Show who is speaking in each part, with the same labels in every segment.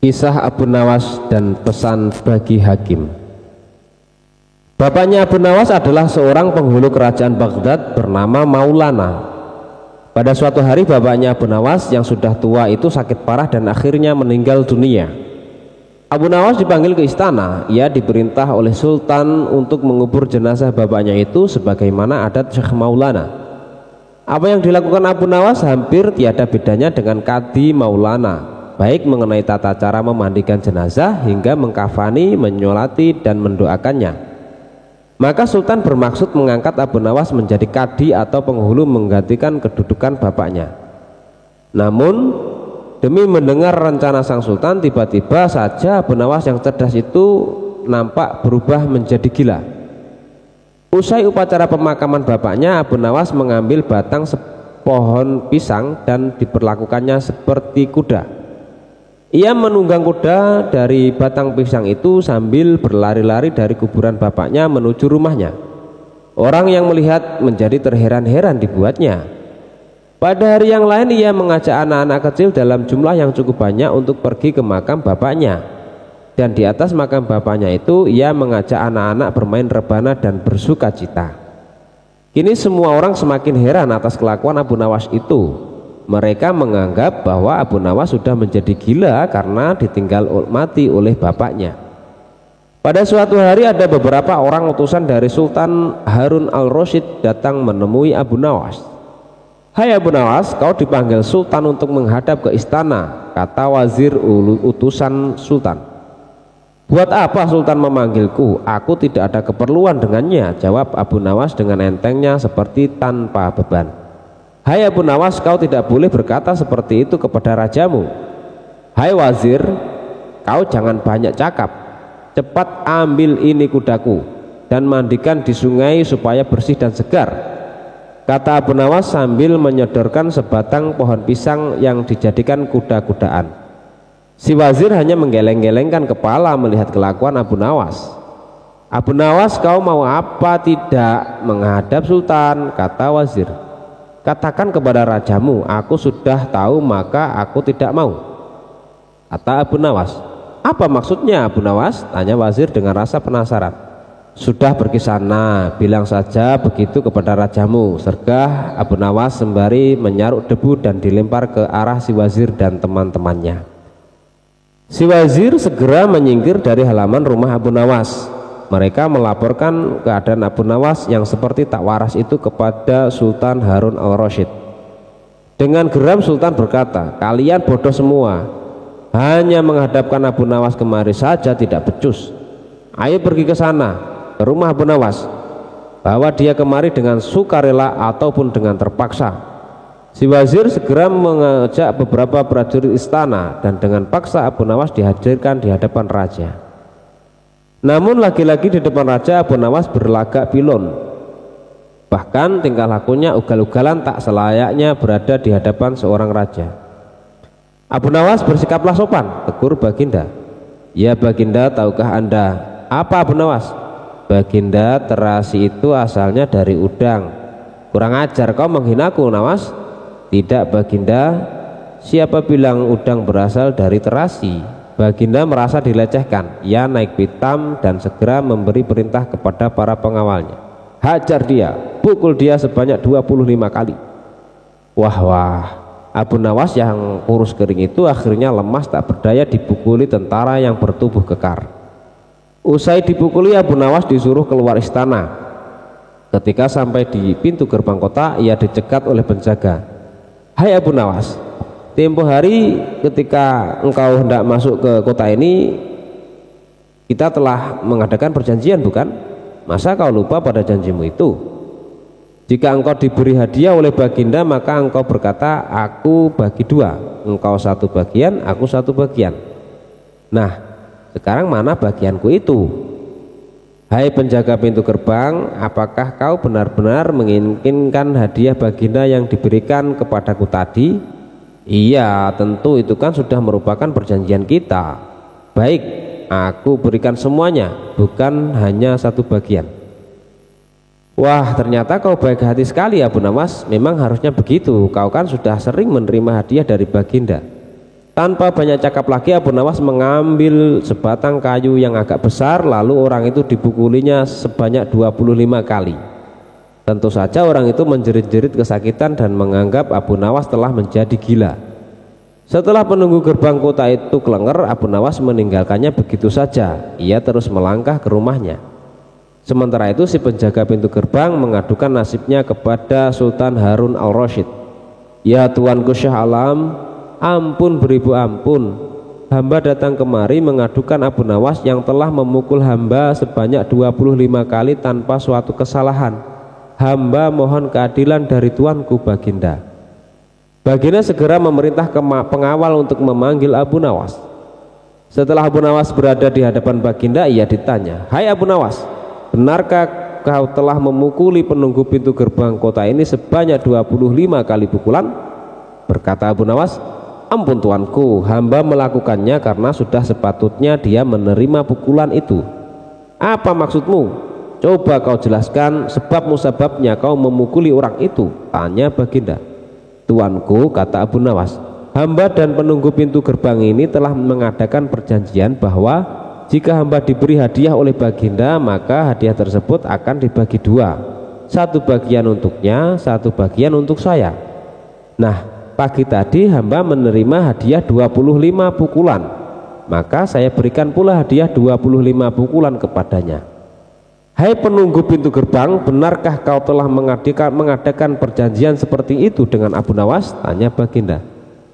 Speaker 1: Kisah Abu Nawas dan pesan bagi hakim. Bapaknya Abu Nawas adalah seorang penghulu kerajaan Baghdad bernama Maulana. Pada suatu hari bapaknya Abu Nawas yang sudah tua itu sakit parah dan akhirnya meninggal dunia. Abu Nawas dipanggil ke istana. Ia diperintah oleh Sultan untuk mengubur jenazah bapaknya itu sebagaimana adat Syekh Maulana. Apa yang dilakukan Abu Nawas hampir tiada bedanya dengan Kadi Maulana, baik mengenai tata cara memandikan jenazah hingga mengkafani, menyolati dan mendoakannya. Maka Sultan bermaksud mengangkat Abu Nawas menjadi kadi atau penghulu menggantikan kedudukan bapaknya. Namun demi mendengar rencana sang Sultan, tiba-tiba saja Abu Nawas yang cerdas itu nampak berubah menjadi gila. Usai upacara pemakaman bapaknya, Abu Nawas mengambil batang pohon pisang dan diperlakukannya seperti kuda. Ia menunggang kuda dari batang pisang itu sambil berlari-lari dari kuburan bapaknya menuju rumahnya. Orang yang melihat menjadi terheran-heran dibuatnya. Pada hari yang lain ia mengajak anak-anak kecil dalam jumlah yang cukup banyak untuk pergi ke makam bapaknya. Dan di atas makam bapaknya itu ia mengajak anak-anak bermain rebana dan bersuka cita. Kini semua orang semakin heran atas kelakuan Abu Nawas itu. Mereka menganggap bahwa Abu Nawas sudah menjadi gila karena ditinggal mati oleh bapaknya. Pada suatu hari ada beberapa orang utusan dari Sultan Harun al-Rasyid datang menemui Abu Nawas. "Hai Abu Nawas, kau dipanggil Sultan untuk menghadap ke istana," kata wazir utusan Sultan. "Buat apa Sultan memanggilku? Aku tidak ada keperluan dengannya," jawab Abu Nawas dengan entengnya seperti tanpa beban. "Hai Abu Nawas, kau tidak boleh berkata seperti itu kepada rajamu." "Hai wazir, kau jangan banyak cakap. Cepat ambil ini kudaku dan mandikan di sungai supaya bersih dan segar," kata Abu Nawas sambil menyodorkan sebatang pohon pisang yang dijadikan kuda-kudaan. Si wazir hanya menggeleng-gelengkan kepala melihat kelakuan Abu Nawas. "Abu Nawas, kau mau apa tidak menghadap Sultan?" kata wazir. "Katakan kepada rajamu, aku sudah tahu maka aku tidak mau," kata Abu Nawas. "Apa maksudnya Abu Nawas?" tanya wazir dengan rasa penasaran. "Sudah pergi sana, bilang saja begitu kepada rajamu," sergah Abu Nawas sembari menyaruk debu dan dilempar ke arah si wazir dan teman-temannya. Si wazir segera menyingkir dari halaman rumah Abu Nawas. Mereka melaporkan keadaan Abu Nawas yang seperti tak waras itu kepada Sultan Harun al-Rasyid. Dengan geram Sultan berkata, "Kalian bodoh semua, hanya menghadapkan Abu Nawas kemari saja tidak becus. Ayo pergi ke sana, ke rumah Abu Nawas. Bawa dia kemari dengan sukarela ataupun dengan terpaksa." Si wazir segera mengajak beberapa prajurit istana dan dengan paksa Abu Nawas dihadirkan di hadapan raja. Namun lagi-lagi di depan raja Abu Nawas berlagak pilon. Bahkan tingkah lakunya ugal-ugalan tak selayaknya berada di hadapan seorang raja. Abu Nawas bersikaplah sopan, tegur Baginda. "Ya Baginda, tahukah Anda?" "Apa Abu Nawas?" "Baginda, terasi itu asalnya dari udang." "Kurang ajar, kau menghinaku Nawas." "Tidak Baginda, siapa bilang udang berasal dari terasi?" Baginda merasa dilecehkan. Ia naik pitam dan segera memberi perintah kepada para pengawalnya. "Hajar dia, pukul dia sebanyak 25 kali." Wah, Abu Nawas yang kurus kering itu akhirnya lemas tak berdaya dipukuli tentara yang bertubuh kekar. Usai dipukuli, Abu Nawas disuruh keluar istana. Ketika sampai di pintu gerbang kota, ia dicegat oleh penjaga. "Hai Abu Nawas, tempo hari ketika engkau hendak masuk ke kota ini, kita telah mengadakan perjanjian bukan? Masa kau lupa pada janjimu itu? Jika engkau diberi hadiah oleh Baginda, maka engkau berkata, 'Aku bagi dua, engkau satu bagian, aku satu bagian.' Nah, sekarang mana bagianku itu? Hai penjaga pintu gerbang, apakah kau benar-benar menginginkan hadiah Baginda yang diberikan kepadaku tadi?" "Iya, tentu itu kan sudah merupakan perjanjian kita." "Baik, aku berikan semuanya, bukan hanya satu bagian." Wah, ternyata kau baik hati sekali Abu Nawas. Memang harusnya begitu, kau kan sudah sering menerima hadiah dari Baginda. Tanpa banyak cakap lagi, Abu Nawas mengambil sebatang kayu yang agak besar, lalu orang itu dipukulinya sebanyak 25 kali. Tentu saja orang itu menjerit-jerit kesakitan dan menganggap Abu Nawas telah menjadi gila. Setelah penunggu gerbang kota itu kelenger, Abu Nawas meninggalkannya begitu saja. Ia terus melangkah ke rumahnya. Sementara itu si penjaga pintu gerbang mengadukan nasibnya kepada Sultan Harun al-Rasyid. Ya Tuanku Syah Alam, ampun beribu ampun, hamba datang kemari mengadukan Abu Nawas yang telah memukul hamba sebanyak 25 kali tanpa suatu kesalahan. Hamba mohon keadilan dari Tuanku Baginda. Baginda segera memerintah pengawal untuk memanggil Abu Nawas. Setelah Abu Nawas berada di hadapan Baginda, ia ditanya, "Hai Abu Nawas, benarkah kau telah memukuli penunggu pintu gerbang kota ini sebanyak 25 kali pukulan?" Berkata Abu Nawas, "Ampun Tuanku, hamba melakukannya karena sudah sepatutnya dia menerima pukulan itu." "Apa maksudmu? Coba kau jelaskan sebab musababnya kau memukuli orang itu," tanya Baginda. "Tuanku," kata Abu Nawas, "hamba dan penunggu pintu gerbang ini telah mengadakan perjanjian bahwa jika hamba diberi hadiah oleh Baginda, maka hadiah tersebut akan dibagi dua, satu bagian untuknya, satu bagian untuk saya. Nah, pagi tadi hamba menerima hadiah 25 pukulan, maka saya berikan pula hadiah 25 pukulan kepadanya." "Hai penunggu pintu gerbang, benarkah kau telah mengadakan perjanjian seperti itu dengan Abu Nawas?" tanya Baginda.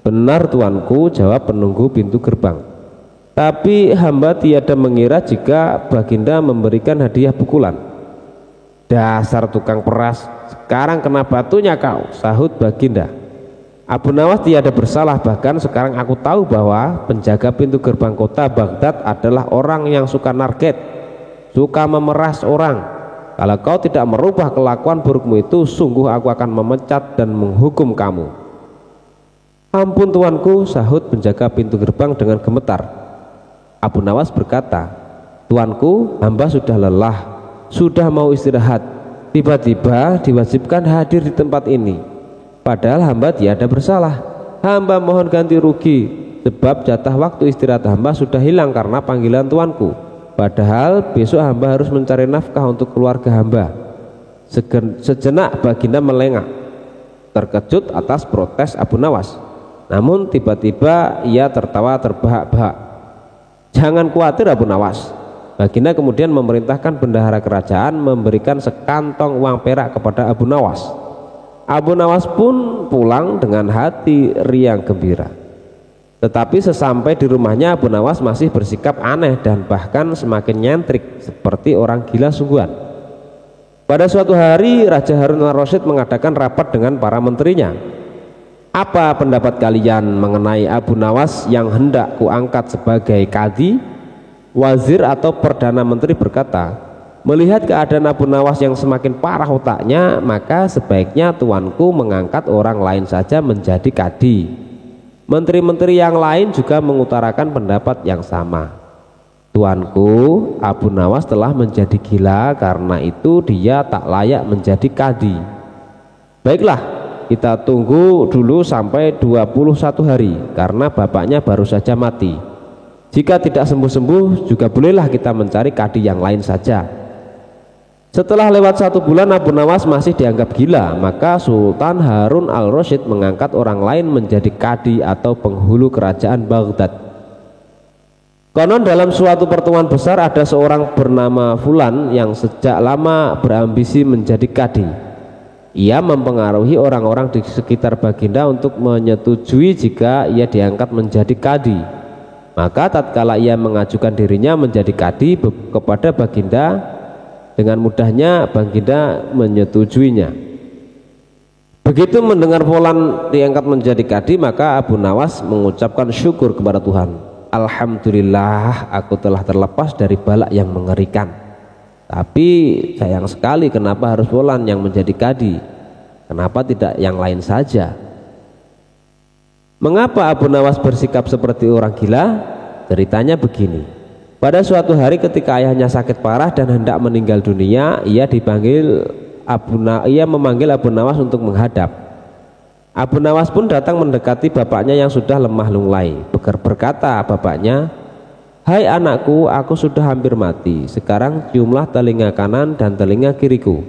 Speaker 1: "Benar Tuanku," jawab penunggu pintu gerbang. "Tapi hamba tiada mengira jika Baginda memberikan hadiah pukulan." "Dasar tukang peras, sekarang kena batunya kau," sahut Baginda. "Abu Nawas tiada bersalah, bahkan sekarang aku tahu bahwa penjaga pintu gerbang kota Baghdad adalah orang yang suka narget, suka memeras orang. Kalau kau tidak merubah kelakuan burukmu itu, sungguh aku akan memecat dan menghukum kamu." "Ampun Tuanku," sahut penjaga pintu gerbang dengan gemetar. Abu Nawas berkata, "Tuanku, hamba sudah lelah, sudah mau istirahat, tiba-tiba diwajibkan hadir di tempat ini. Padahal hamba tiada bersalah. Hamba mohon ganti rugi, sebab jatah waktu istirahat hamba sudah hilang karena panggilan Tuanku. Padahal besok hamba harus mencari nafkah untuk keluarga hamba." Sejenak Baginda melengak, terkejut atas protes Abu Nawas. Namun tiba-tiba ia tertawa terbahak-bahak. "Jangan khawatir Abu Nawas." Baginda kemudian memerintahkan bendahara kerajaan memberikan sekantong uang perak kepada Abu Nawas. Abu Nawas pun pulang dengan hati riang gembira. Tetapi sesampai di rumahnya, Abu Nawas masih bersikap aneh dan bahkan semakin nyentrik seperti orang gila sungguhan. Pada suatu hari Raja Harun al-Rasyid mengadakan rapat dengan para menterinya. "Apa pendapat kalian mengenai Abu Nawas yang hendak kuangkat sebagai kadi?" Wazir atau Perdana Menteri berkata, "Melihat keadaan Abu Nawas yang semakin parah otaknya, maka sebaiknya Tuanku mengangkat orang lain saja menjadi kadi." Menteri-menteri yang lain juga mengutarakan pendapat yang sama. "Tuanku, Abu Nawas telah menjadi gila, karena itu dia tak layak menjadi kadi." "Baiklah, kita tunggu dulu sampai 21 hari, karena bapaknya baru saja mati. Jika tidak sembuh-sembuh, juga bolehlah kita mencari kadi yang lain saja." Setelah lewat 1 bulan Abu Nawas masih dianggap gila, maka Sultan Harun al-Rasyid mengangkat orang lain menjadi kadi atau penghulu kerajaan Baghdad. Konon dalam suatu pertemuan besar ada seorang bernama Fulan yang sejak lama berambisi menjadi kadi. Ia mempengaruhi orang-orang di sekitar Baginda untuk menyetujui jika ia diangkat menjadi kadi. Maka tatkala ia mengajukan dirinya menjadi kadi kepada Baginda, dengan mudahnya Baginda menyetujuinya. Begitu mendengar Fulan diangkat menjadi kadi, maka Abu Nawas mengucapkan syukur kepada Tuhan. "Alhamdulillah, aku telah terlepas dari bala yang mengerikan. Tapi sayang sekali, kenapa harus Fulan yang menjadi kadi? Kenapa tidak yang lain saja?" Mengapa Abu Nawas bersikap seperti orang gila? Ceritanya begini. Pada suatu hari ketika ayahnya sakit parah dan hendak meninggal dunia, ia dipanggil ia memanggil Abu Nawas untuk menghadap. Abu Nawas pun datang mendekati bapaknya yang sudah lemah lunglai. Berkata bapaknya, "Hai anakku, aku sudah hampir mati. Sekarang ciumlah telinga kanan dan telinga kiriku."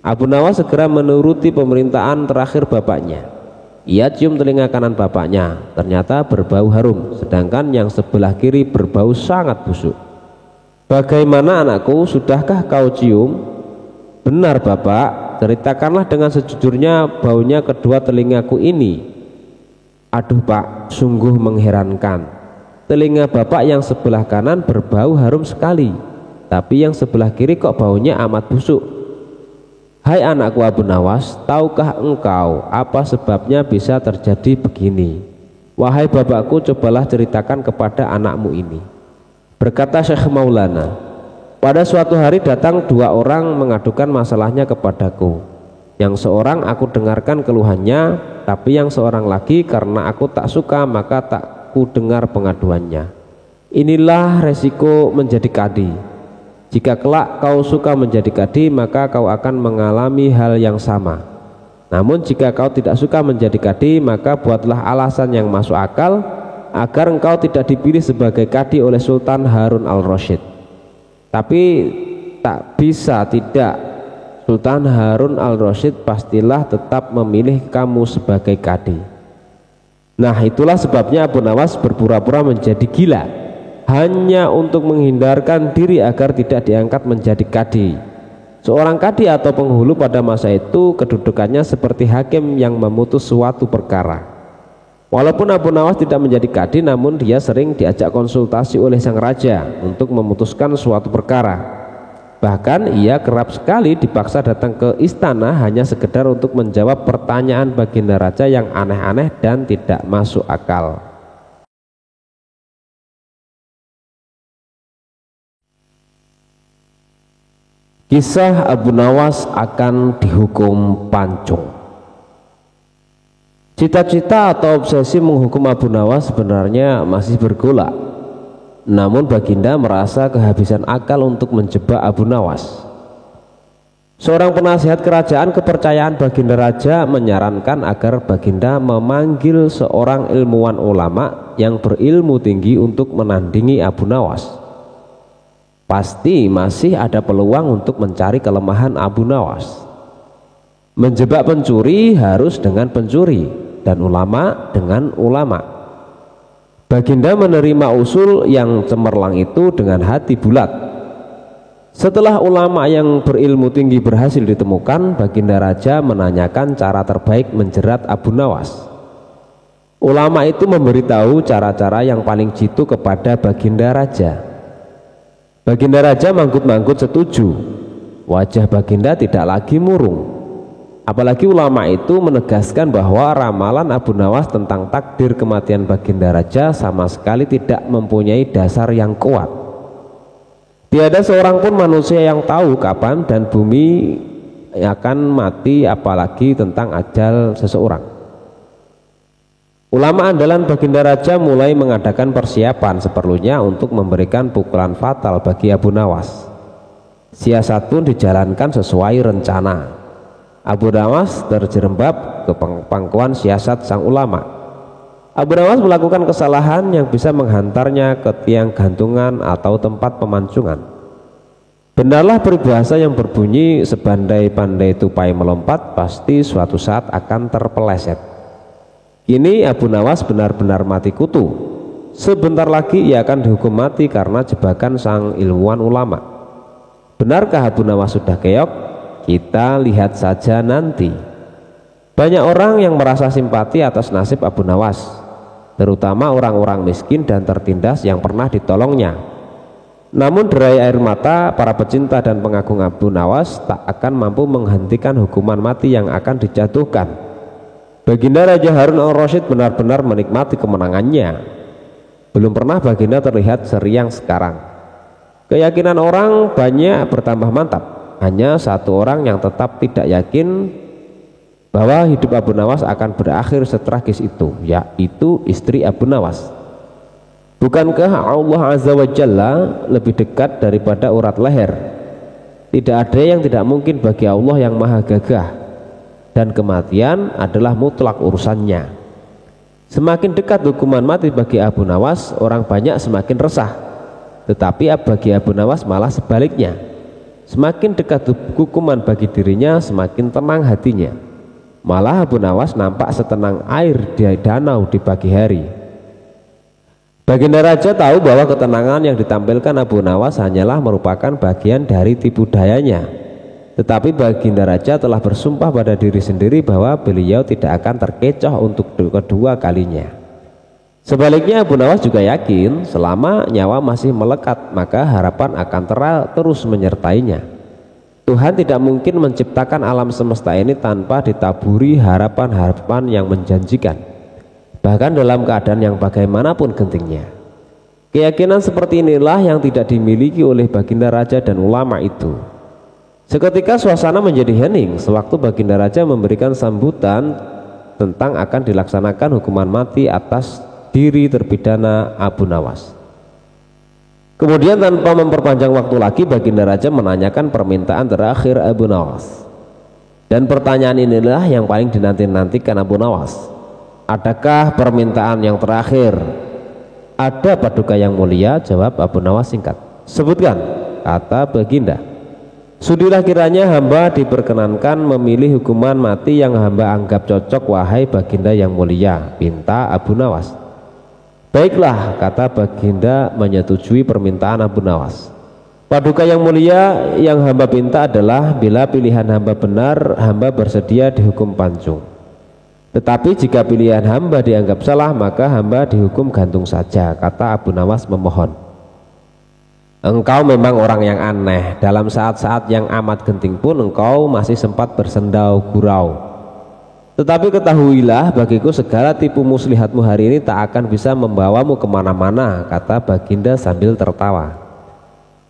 Speaker 1: Abu Nawas segera menuruti pemerintahan terakhir bapaknya. Ia cium telinga kanan bapaknya, ternyata berbau harum, sedangkan yang sebelah kiri berbau sangat busuk. "Bagaimana anakku, sudahkah kau cium?" "Benar bapak, ceritakanlah dengan sejujurnya baunya kedua telingaku ini." "Aduh pak, sungguh mengherankan. Telinga bapak yang sebelah kanan berbau harum sekali, tapi yang sebelah kiri kok baunya amat busuk." "Hai anakku Abu Nawas, tahukah engkau apa sebabnya bisa terjadi begini? Wahai bapakku, cobalah ceritakan kepada anakmu ini." Berkata Syekh Maulana, "Pada suatu hari datang dua orang mengadukan masalahnya kepadaku. Yang seorang aku dengarkan keluhannya, tapi yang seorang lagi karena aku tak suka maka tak ku dengar pengaduannya. Inilah resiko menjadi kadi. Jika kelak kau suka menjadi kadi, maka kau akan mengalami hal yang sama. Namun jika kau tidak suka menjadi kadi, maka buatlah alasan yang masuk akal agar engkau tidak dipilih sebagai kadi oleh Sultan Harun al-Rasyid. Tapi tak bisa tidak, Sultan Harun al-Rasyid pastilah tetap memilih kamu sebagai kadi." Nah, itulah sebabnya Abu Nawas berpura-pura menjadi gila hanya untuk menghindarkan diri agar tidak diangkat menjadi kadi. Seorang kadi atau penghulu pada masa itu kedudukannya seperti hakim yang memutus suatu perkara. Walaupun Abu Nawas tidak menjadi kadi, namun dia sering diajak konsultasi oleh sang raja untuk memutuskan suatu perkara. Bahkan ia kerap sekali dipaksa datang ke istana hanya sekedar untuk menjawab pertanyaan baginda raja yang aneh-aneh dan tidak masuk akal. Kisah Abu Nawas akan dihukum pancung. Cita-cita atau obsesi menghukum Abu Nawas sebenarnya masih bergolak. Namun baginda merasa kehabisan akal untuk menjebak Abu Nawas. Seorang penasihat kerajaan kepercayaan baginda raja menyarankan agar baginda memanggil seorang ilmuwan ulama yang berilmu tinggi untuk menandingi Abu Nawas. Pasti masih ada peluang untuk mencari kelemahan Abu Nawas. Menjebak pencuri harus dengan pencuri dan ulama dengan ulama. Baginda menerima usul yang cemerlang itu dengan hati bulat. Setelah ulama yang berilmu tinggi berhasil ditemukan, baginda raja menanyakan cara terbaik menjerat Abu Nawas. Ulama itu memberitahu cara-cara yang paling jitu kepada baginda raja. Baginda raja manggut-manggut setuju. Wajah baginda tidak lagi murung. Apalagi ulama itu menegaskan bahwa ramalan Abu Nawas tentang takdir kematian baginda raja sama sekali tidak mempunyai dasar yang kuat. Tiada seorang pun manusia yang tahu kapan dan bumi akan mati, apalagi tentang ajal seseorang. Ulama andalan baginda raja mulai mengadakan persiapan seperlunya untuk memberikan pukulan fatal bagi Abu Nawas. Siasat pun dijalankan sesuai rencana. Abu Nawas terjerembab ke pangkuan siasat sang ulama. Abu Nawas melakukan kesalahan yang bisa menghantarnya ke tiang gantungan atau tempat pemancungan. Benarlah peribahasa yang berbunyi, sebandai-pandai tupai melompat pasti suatu saat akan terpeleset. Kini Abu Nawas benar-benar mati kutu. Sebentar lagi ia akan dihukum mati karena jebakan sang ilmuwan ulama. Benarkah Abu Nawas sudah keok? Kita lihat saja nanti. Banyak orang yang merasa simpati atas nasib Abu Nawas, terutama orang-orang miskin dan tertindas yang pernah ditolongnya. Namun derai air mata para pecinta dan pengagung Abu Nawas tak akan mampu menghentikan hukuman mati yang akan dijatuhkan. Baginda Raja Harun al-Rasyid benar-benar menikmati kemenangannya. Belum pernah baginda terlihat seriang sekarang. Keyakinan orang banyak bertambah mantap. Hanya satu orang yang tetap tidak yakin bahwa hidup Abu Nawas akan berakhir setragis itu, yaitu istri Abu Nawas. Bukankah Allah Azza wa Jalla lebih dekat daripada urat leher? Tidak ada yang tidak mungkin bagi Allah yang maha gagah, dan kematian adalah mutlak urusannya. Semakin dekat hukuman mati bagi Abu Nawas, orang banyak semakin resah. Tetapi bagi Abu Nawas malah sebaliknya. Semakin dekat hukuman bagi dirinya, semakin tenang hatinya. Malah Abu Nawas nampak setenang air di danau di pagi hari. Baginda Raja tahu bahwa ketenangan yang ditampilkan Abu Nawas hanyalah merupakan bagian dari tipu dayanya. Tetapi Baginda Raja telah bersumpah pada diri sendiri bahwa beliau tidak akan terkecoh untuk kedua kalinya. Sebaliknya Abu Nawas juga yakin selama nyawa masih melekat, maka harapan akan terus menyertainya. Tuhan tidak mungkin menciptakan alam semesta ini tanpa ditaburi harapan-harapan yang menjanjikan, bahkan dalam keadaan yang bagaimanapun gentingnya. Keyakinan seperti inilah yang tidak dimiliki oleh Baginda Raja dan ulama itu. Seketika suasana menjadi hening sewaktu Baginda Raja memberikan sambutan tentang akan dilaksanakan hukuman mati atas diri terpidana Abu Nawas. Kemudian tanpa memperpanjang waktu lagi, Baginda Raja menanyakan permintaan terakhir Abu Nawas. Dan pertanyaan inilah yang paling dinanti-nantikan Abu Nawas. Adakah permintaan yang terakhir? Ada Paduka yang mulia, jawab Abu Nawas singkat. Sebutkan, kata Baginda. Sudilah kiranya hamba diperkenankan memilih hukuman mati yang hamba anggap cocok, wahai Baginda yang mulia, pinta Abu Nawas. Baiklah, kata Baginda menyetujui permintaan Abu Nawas. Paduka yang mulia, yang hamba pinta adalah bila pilihan hamba benar, hamba bersedia dihukum pancung. Tetapi jika pilihan hamba dianggap salah, maka hamba dihukum gantung saja, kata Abu Nawas memohon. Engkau memang orang yang aneh. Dalam saat-saat yang amat genting pun engkau masih sempat bersendau gurau. Tetapi ketahuilah bagiku segala tipu muslihatmu hari ini tak akan bisa membawamu kemana-mana, kata Baginda sambil tertawa.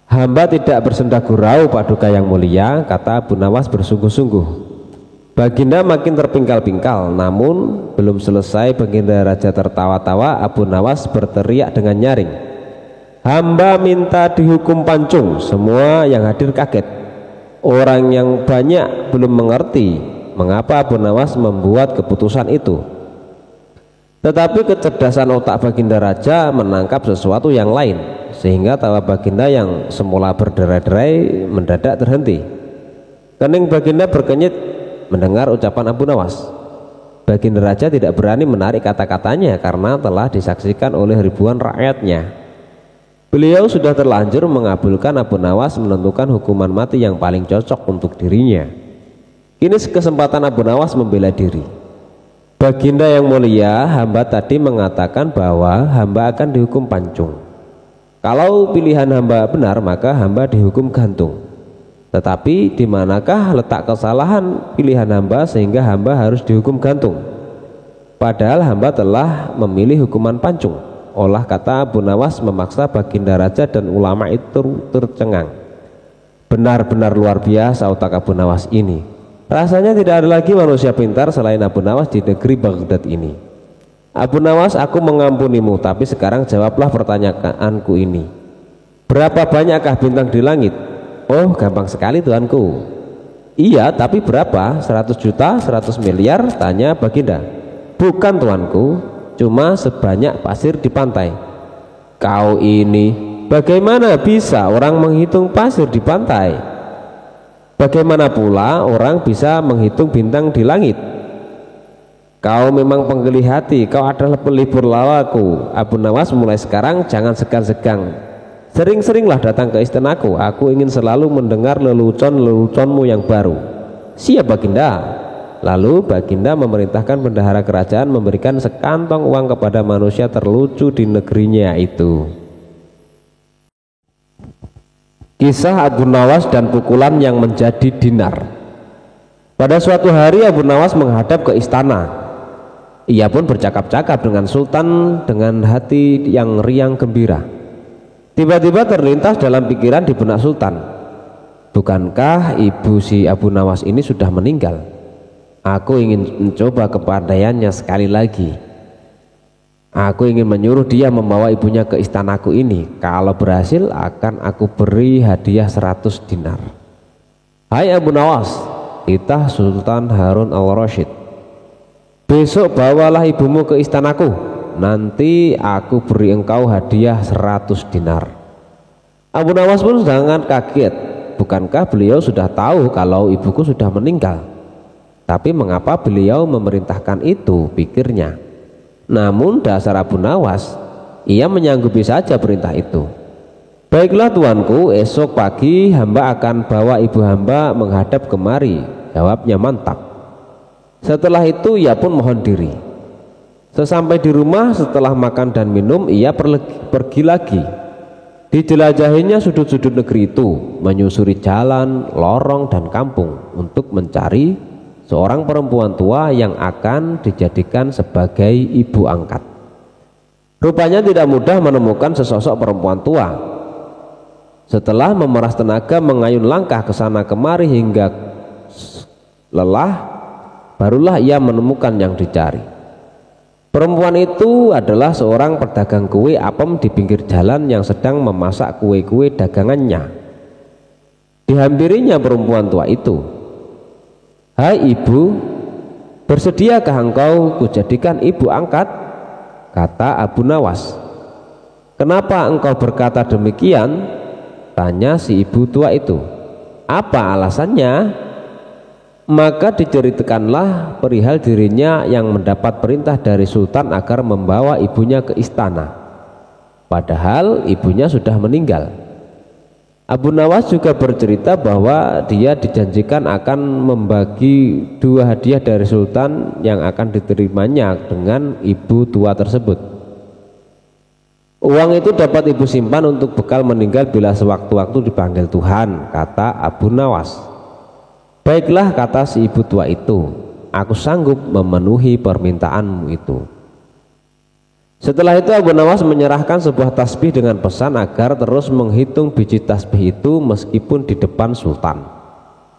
Speaker 1: Hamba tidak bersenda gurau, Paduka yang mulia, kata Abu Nawas bersungguh-sungguh. Baginda makin terpingkal-pingkal, namun belum selesai Baginda Raja tertawa-tawa, Abu Nawas berteriak dengan nyaring. Hamba minta dihukum pancung. Semua yang hadir kaget. Orang yang banyak belum mengerti mengapa Abu Nawas membuat keputusan itu. Tetapi kecerdasan otak Baginda Raja menangkap sesuatu yang lain, sehingga tawa Baginda yang semula berderai-derai mendadak terhenti. Kening Baginda berkenyit mendengar ucapan Abu Nawas. Baginda Raja tidak berani menarik kata-katanya karena telah disaksikan oleh ribuan rakyatnya. Beliau sudah terlanjur mengabulkan Abu Nawas menentukan hukuman mati yang paling cocok untuk dirinya. Kini kesempatan Abu Nawas membela diri. Baginda yang mulia, hamba tadi mengatakan bahwa hamba akan dihukum pancung. Kalau pilihan hamba benar, maka hamba dihukum gantung. Tetapi di manakah letak kesalahan pilihan hamba sehingga hamba harus dihukum gantung? Padahal hamba telah memilih hukuman pancung. Olah kata Abu Nawas memaksa Baginda Raja dan ulama itu tercengang. Benar-benar luar biasa otak Abu Nawas ini. Rasanya tidak ada lagi manusia pintar selain Abu Nawas di negeri Baghdad ini. Abu Nawas, aku mengampunimu, tapi sekarang jawablah pertanyaanku ini. Berapa banyakkah bintang di langit? Oh, gampang sekali Tuanku. Iya, tapi berapa? 100 juta, 100 miliar? Tanya Baginda. Bukan Tuanku, cuma sebanyak pasir di pantai. Kau ini, bagaimana bisa orang menghitung pasir di pantai? Bagaimana pula orang bisa menghitung bintang di langit? Kau memang penggeli hati, kau adalah pelipur lawaku. Abu Nawas, mulai sekarang jangan segan-segan. Sering-seringlah datang ke istanaku. Aku ingin selalu mendengar lelucon-leluconmu yang baru. Siap Baginda. Lalu Baginda memerintahkan bendahara kerajaan memberikan sekantong uang kepada manusia terlucu di negerinya itu. Kisah Abu Nawas dan pukulan yang menjadi dinar. Pada suatu hari Abu Nawas menghadap ke istana. Ia pun bercakap-cakap dengan Sultan dengan hati yang riang gembira. Tiba-tiba terlintas dalam pikiran di benak Sultan, bukankah ibu si Abu Nawas ini sudah meninggal? Aku ingin mencoba kepandaiannya sekali lagi. Aku ingin menyuruh dia membawa ibunya ke istanaku ini. Kalau berhasil akan aku beri hadiah 100 dinar. "Hai Abu Nawas," titah Sultan Harun al-Rasyid, "besok bawalah ibumu ke istanaku, nanti aku beri engkau hadiah 100 dinar." Abu Nawas pun sangat kaget. Bukankah beliau sudah tahu kalau ibuku sudah meninggal? Tapi mengapa beliau memerintahkan itu, pikirnya. Namun dasar Abu Nawas, ia menyanggupi saja perintah itu. "Baiklah tuanku, esok pagi hamba akan bawa ibu hamba menghadap kemari," jawabnya mantap. Setelah itu ia pun mohon diri. Sesampai di rumah, setelah makan dan minum, ia pergi lagi. Dijelajahinya sudut-sudut negeri itu, menyusuri jalan, lorong, dan kampung untuk mencari seorang perempuan tua yang akan dijadikan sebagai ibu angkat. Rupanya tidak mudah menemukan sesosok perempuan tua. Setelah memeras tenaga mengayun langkah ke sana kemari hingga lelah, barulah ia menemukan yang dicari. Perempuan itu adalah seorang pedagang kue apem di pinggir jalan yang sedang memasak kue-kue dagangannya. Dihampirinya perempuan tua itu. "Hai ibu, bersediakah engkau kujadikan ibu angkat?" kata Abu Nawas. "Kenapa engkau berkata demikian?" tanya si ibu tua itu. "Apa alasannya?" Maka diceritakanlah perihal dirinya yang mendapat perintah dari sultan agar membawa ibunya ke istana, padahal ibunya sudah meninggal. Abu Nawas juga bercerita bahwa dia dijanjikan akan membagi 2 hadiah dari sultan yang akan diterimanya dengan ibu tua tersebut. "Uang itu dapat ibu simpan untuk bekal meninggal bila sewaktu-waktu dipanggil Tuhan," kata Abu Nawas. "Baiklah," kata si ibu tua itu, "aku sanggup memenuhi permintaanmu itu." Setelah itu Abu Nawas menyerahkan sebuah tasbih dengan pesan agar terus menghitung biji tasbih itu meskipun di depan sultan,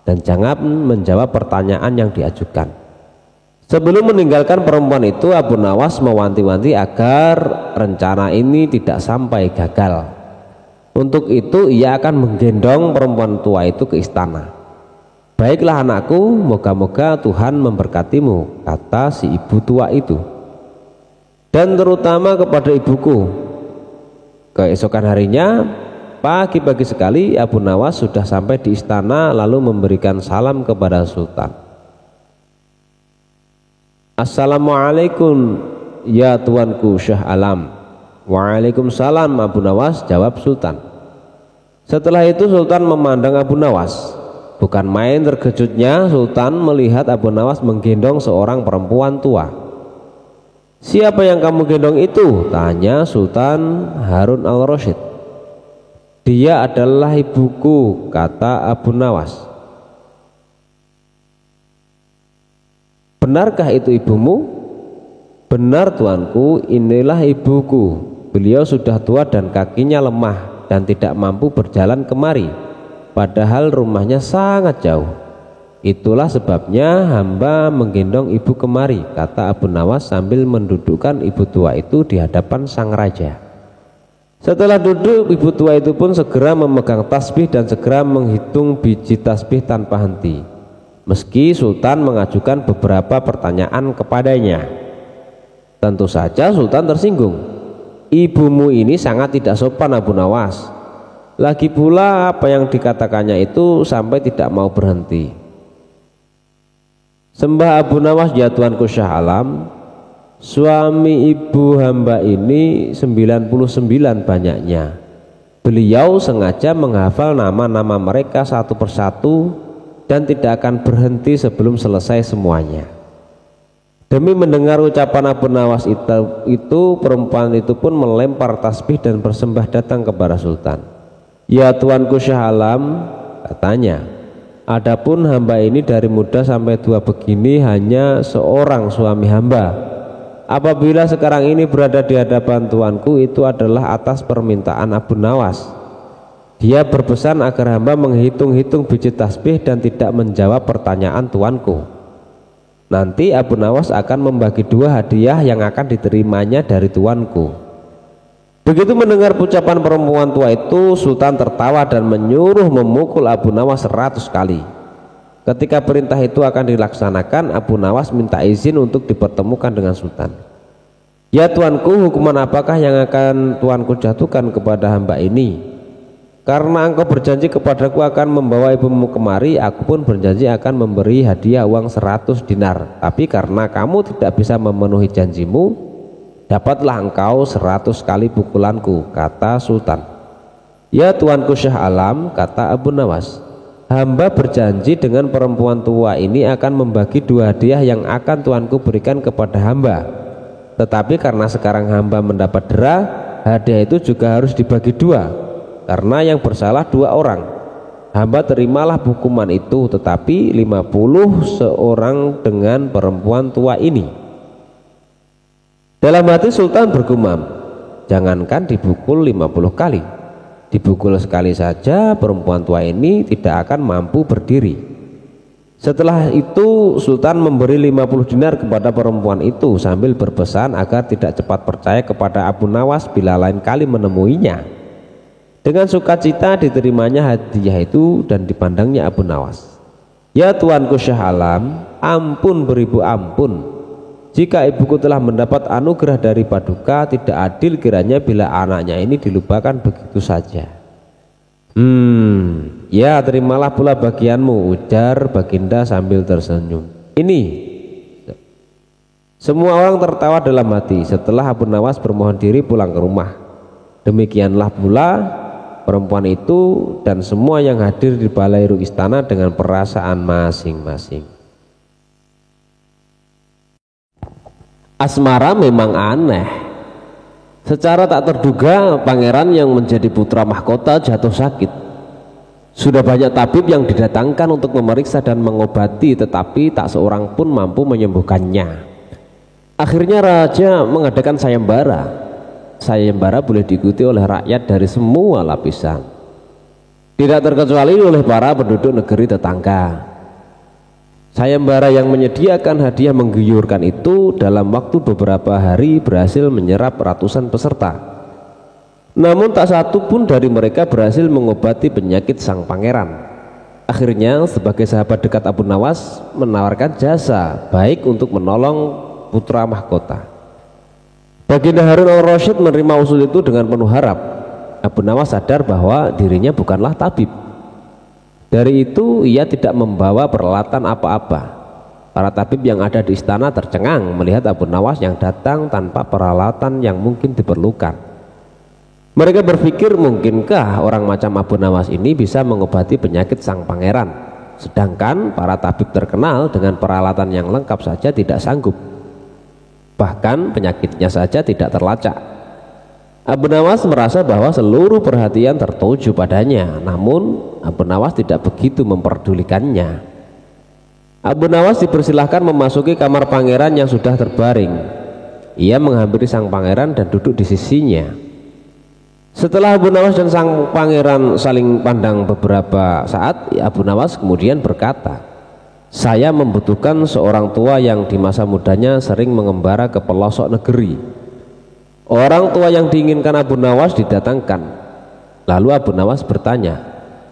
Speaker 1: dan jangan menjawab pertanyaan yang diajukan. Sebelum meninggalkan perempuan itu, Abu Nawas mewanti-wanti agar rencana ini tidak sampai gagal. Untuk itu ia akan menggendong perempuan tua itu ke istana. "Baiklah anakku, moga-moga Tuhan memberkatimu," kata si ibu tua itu, "dan terutama kepada ibuku." Keesokan harinya, pagi-pagi sekali Abu Nawas sudah sampai di istana lalu memberikan salam kepada sultan. "Assalamualaikum ya tuanku Syah Alam." "Waalaikumsalam Abu Nawas," jawab sultan. Setelah itu sultan memandang Abu Nawas. Bukan main terkejutnya sultan melihat Abu Nawas menggendong seorang perempuan tua. "Siapa yang kamu gendong itu?" tanya Sultan Harun al-Rasyid. "Dia adalah ibuku," kata Abu Nawas. "Benarkah itu ibumu?" "Benar tuanku, inilah ibuku. Beliau sudah tua dan kakinya lemah dan tidak mampu berjalan kemari, padahal rumahnya sangat jauh. Itulah sebabnya hamba menggendong ibu kemari," kata Abu Nawas sambil mendudukkan ibu tua itu di hadapan sang raja. Setelah duduk, ibu tua itu pun segera memegang tasbih dan segera menghitung biji tasbih tanpa henti, meski sultan mengajukan beberapa pertanyaan kepadanya. Tentu saja sultan tersinggung. "Ibumu ini sangat tidak sopan Abu Nawas. Lagi pula apa yang dikatakannya itu sampai tidak mau berhenti." "Sembah Abu Nawas ya tuanku Syah Alam, suami ibu hamba ini 99 banyaknya. Beliau sengaja menghafal nama-nama mereka satu persatu dan tidak akan berhenti sebelum selesai semuanya." Demi mendengar ucapan Abu Nawas itu perempuan itu pun melempar tasbih dan bersembah datang kepada sultan. "Ya tuanku Syah Alam," katanya, "adapun hamba ini dari muda sampai tua begini hanya seorang suami hamba. Apabila sekarang ini berada di hadapan tuanku, itu adalah atas permintaan Abu Nawas. Dia berpesan agar hamba menghitung-hitung biji tasbih dan tidak menjawab pertanyaan tuanku. Nanti Abu Nawas akan membagi 2 hadiah yang akan diterimanya dari tuanku." Begitu mendengar ucapan perempuan tua itu, sultan tertawa dan menyuruh memukul Abu Nawas 100 kali. Ketika perintah itu akan dilaksanakan, Abu Nawas minta izin untuk dipertemukan dengan sultan. Ya tuanku, hukuman apakah yang akan tuanku jatuhkan kepada hamba ini? Karena engkau berjanji kepadaku akan membawa ibumu kemari, aku pun berjanji akan memberi hadiah uang 100 dinar. Tapi karena kamu tidak bisa memenuhi janjimu, dapatlah engkau 100 kali pukulanku, kata sultan. Ya tuanku Syah Alam, kata Abu Nawas, hamba berjanji dengan perempuan tua ini akan membagi 2 hadiah yang akan tuanku berikan kepada hamba. Tetapi karena sekarang hamba mendapat dera, hadiah itu juga harus dibagi 2, karena yang bersalah 2 orang. Hamba terimalah hukuman itu, tetapi 50 seorang dengan perempuan tua ini. Dalam hati sultan bergumam, jangankan dipukul 50 kali, dipukul sekali saja perempuan tua ini tidak akan mampu berdiri. Setelah itu sultan memberi 50 dinar kepada perempuan itu sambil berpesan agar tidak cepat percaya kepada Abu Nawas bila lain kali menemuinya. Dengan sukacita diterimanya hadiah itu dan dipandangnya Abu Nawas. Ya tuanku Syah Alam, ampun beribu ampun, jika ibuku telah mendapat anugerah dari Paduka, tidak adil kiranya bila anaknya ini dilupakan begitu saja. Ya terimalah pula bagianmu, ujar Baginda sambil tersenyum. Ini semua orang tertawa dalam hati setelah Abu Nawas bermohon diri pulang ke rumah. Demikianlah pula perempuan itu dan semua yang hadir di balairu istana dengan perasaan masing-masing. Asmara memang aneh. Secara tak terduga pangeran yang menjadi putra mahkota jatuh sakit. Sudah banyak tabib yang didatangkan untuk memeriksa dan mengobati, tetapi tak seorang pun mampu menyembuhkannya. Akhirnya raja mengadakan sayembara. Sayembara boleh diikuti oleh rakyat dari semua lapisan, tidak terkecuali oleh para penduduk negeri tetangga. Sayembara yang menyediakan hadiah menggiurkan itu dalam waktu beberapa hari berhasil menyerap ratusan peserta. Namun tak satu pun dari mereka berhasil mengobati penyakit sang pangeran. Akhirnya sebagai sahabat dekat Abu Nawas menawarkan jasa baik untuk menolong putra mahkota. Baginda Harun al-Rasyid menerima usul itu dengan penuh harap. Abu Nawas sadar bahwa dirinya bukanlah tabib. Dari itu ia tidak membawa peralatan apa-apa. Para tabib yang ada di istana tercengang melihat Abu Nawas yang datang tanpa peralatan yang mungkin diperlukan. Mereka berpikir, mungkinkah orang macam Abu Nawas ini bisa mengobati penyakit sang pangeran, sedangkan para tabib terkenal dengan peralatan yang lengkap saja tidak sanggup. Bahkan penyakitnya saja tidak terlacak. Abu Nawas merasa bahwa seluruh perhatian tertuju padanya, namun Abu Nawas tidak begitu memperdulikannya. Abu Nawas dipersilahkan memasuki kamar pangeran yang sudah terbaring. Ia menghampiri sang pangeran dan duduk di sisinya. Setelah Abu Nawas dan sang pangeran saling pandang beberapa saat, Abu Nawas kemudian berkata, saya membutuhkan seorang tua yang di masa mudanya sering mengembara ke pelosok negeri. Orang tua yang diinginkan Abu Nawas didatangkan. Lalu Abu Nawas bertanya,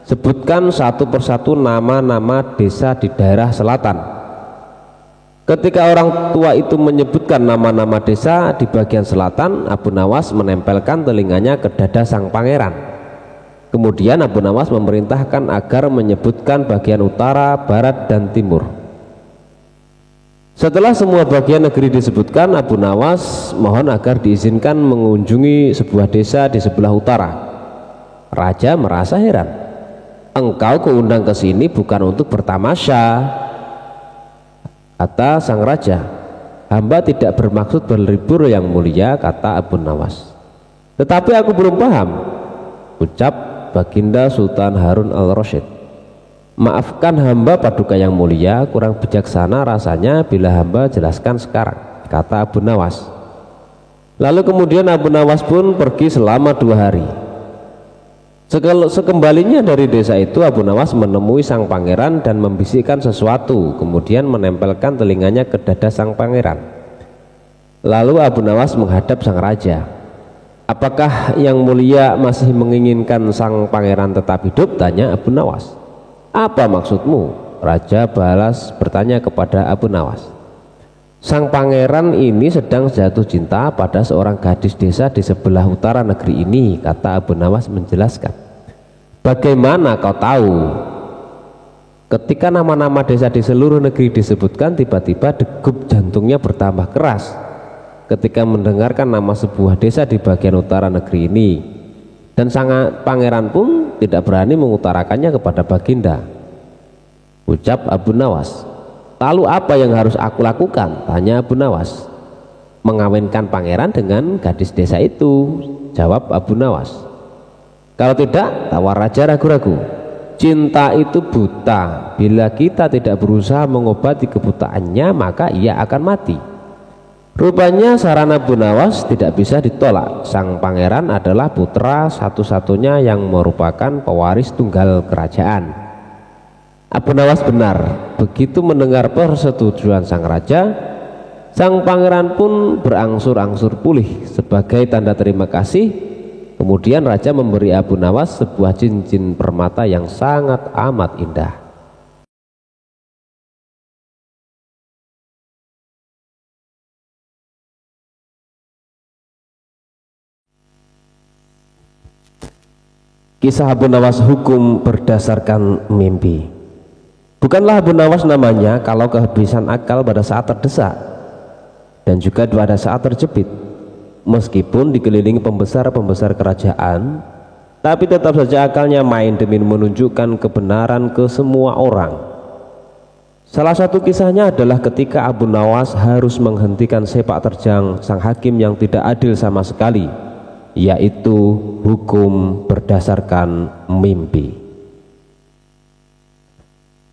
Speaker 1: sebutkan satu persatu nama-nama desa di daerah selatan. Ketika orang tua itu menyebutkan nama-nama desa di bagian selatan, Abu Nawas menempelkan telinganya ke dada sang pangeran. Kemudian Abu Nawas memerintahkan agar menyebutkan bagian utara, barat, dan timur. Setelah semua bagian negeri disebutkan, Abu Nawas mohon agar diizinkan mengunjungi sebuah desa di sebelah utara. Raja merasa heran. Engkau keundang ke sini bukan untuk bertamasya, kata sang raja. Hamba tidak bermaksud berlibur yang mulia, kata Abu Nawas. Tetapi aku belum paham, ucap Baginda Sultan Harun al-Rasyid. Maafkan hamba Paduka yang mulia, kurang bijaksana rasanya bila hamba jelaskan sekarang, kata Abu Nawas. Lalu kemudian Abu Nawas pun pergi selama 2 hari. Sekembalinya dari desa itu, Abu Nawas menemui sang pangeran dan membisikkan sesuatu, kemudian menempelkan telinganya ke dada sang pangeran. Lalu Abu Nawas menghadap sang raja. Apakah yang mulia masih menginginkan sang pangeran tetap hidup? Tanya Abu Nawas. Apa maksudmu? Raja balas bertanya kepada Abu Nawas, sang pangeran ini sedang jatuh cinta pada seorang gadis desa di sebelah utara negeri ini. Kata Abu Nawas menjelaskan, bagaimana kau tahu? Ketika nama-nama desa di seluruh negeri disebutkan, tiba-tiba degup jantungnya bertambah keras ketika mendengarkan nama sebuah desa di bagian utara negeri ini, dan sang pangeran pun tidak berani mengutarakannya kepada Baginda. Ucap Abu Nawas, lalu apa yang harus aku lakukan? Tanya Abu Nawas. Mengawinkan pangeran dengan gadis desa itu, jawab Abu Nawas. Kalau tidak, tawar raja ragu-ragu, cinta itu buta. Bila kita tidak berusaha mengobati kebutaannya, maka ia akan mati. Rupanya saran Abu Nawas tidak bisa ditolak. Sang pangeran adalah putra satu-satunya yang merupakan pewaris tunggal kerajaan. Abu Nawas benar. Begitu mendengar persetujuan sang raja, sang pangeran pun berangsur-angsur pulih. Sebagai tanda terima kasih, kemudian raja memberi Abu Nawas sebuah cincin permata yang sangat amat indah. Kisah Abu Nawas hukum berdasarkan mimpi. Bukanlah Abu Nawas namanya kalau kehabisan akal pada saat terdesak dan juga pada saat terjepit. Meskipun dikelilingi pembesar-pembesar kerajaan, tapi tetap saja akalnya main demi menunjukkan kebenaran ke semua orang. Salah satu kisahnya adalah ketika Abu Nawas harus menghentikan sepak terjang sang hakim yang tidak adil sama sekali, yaitu hukum berdasarkan mimpi.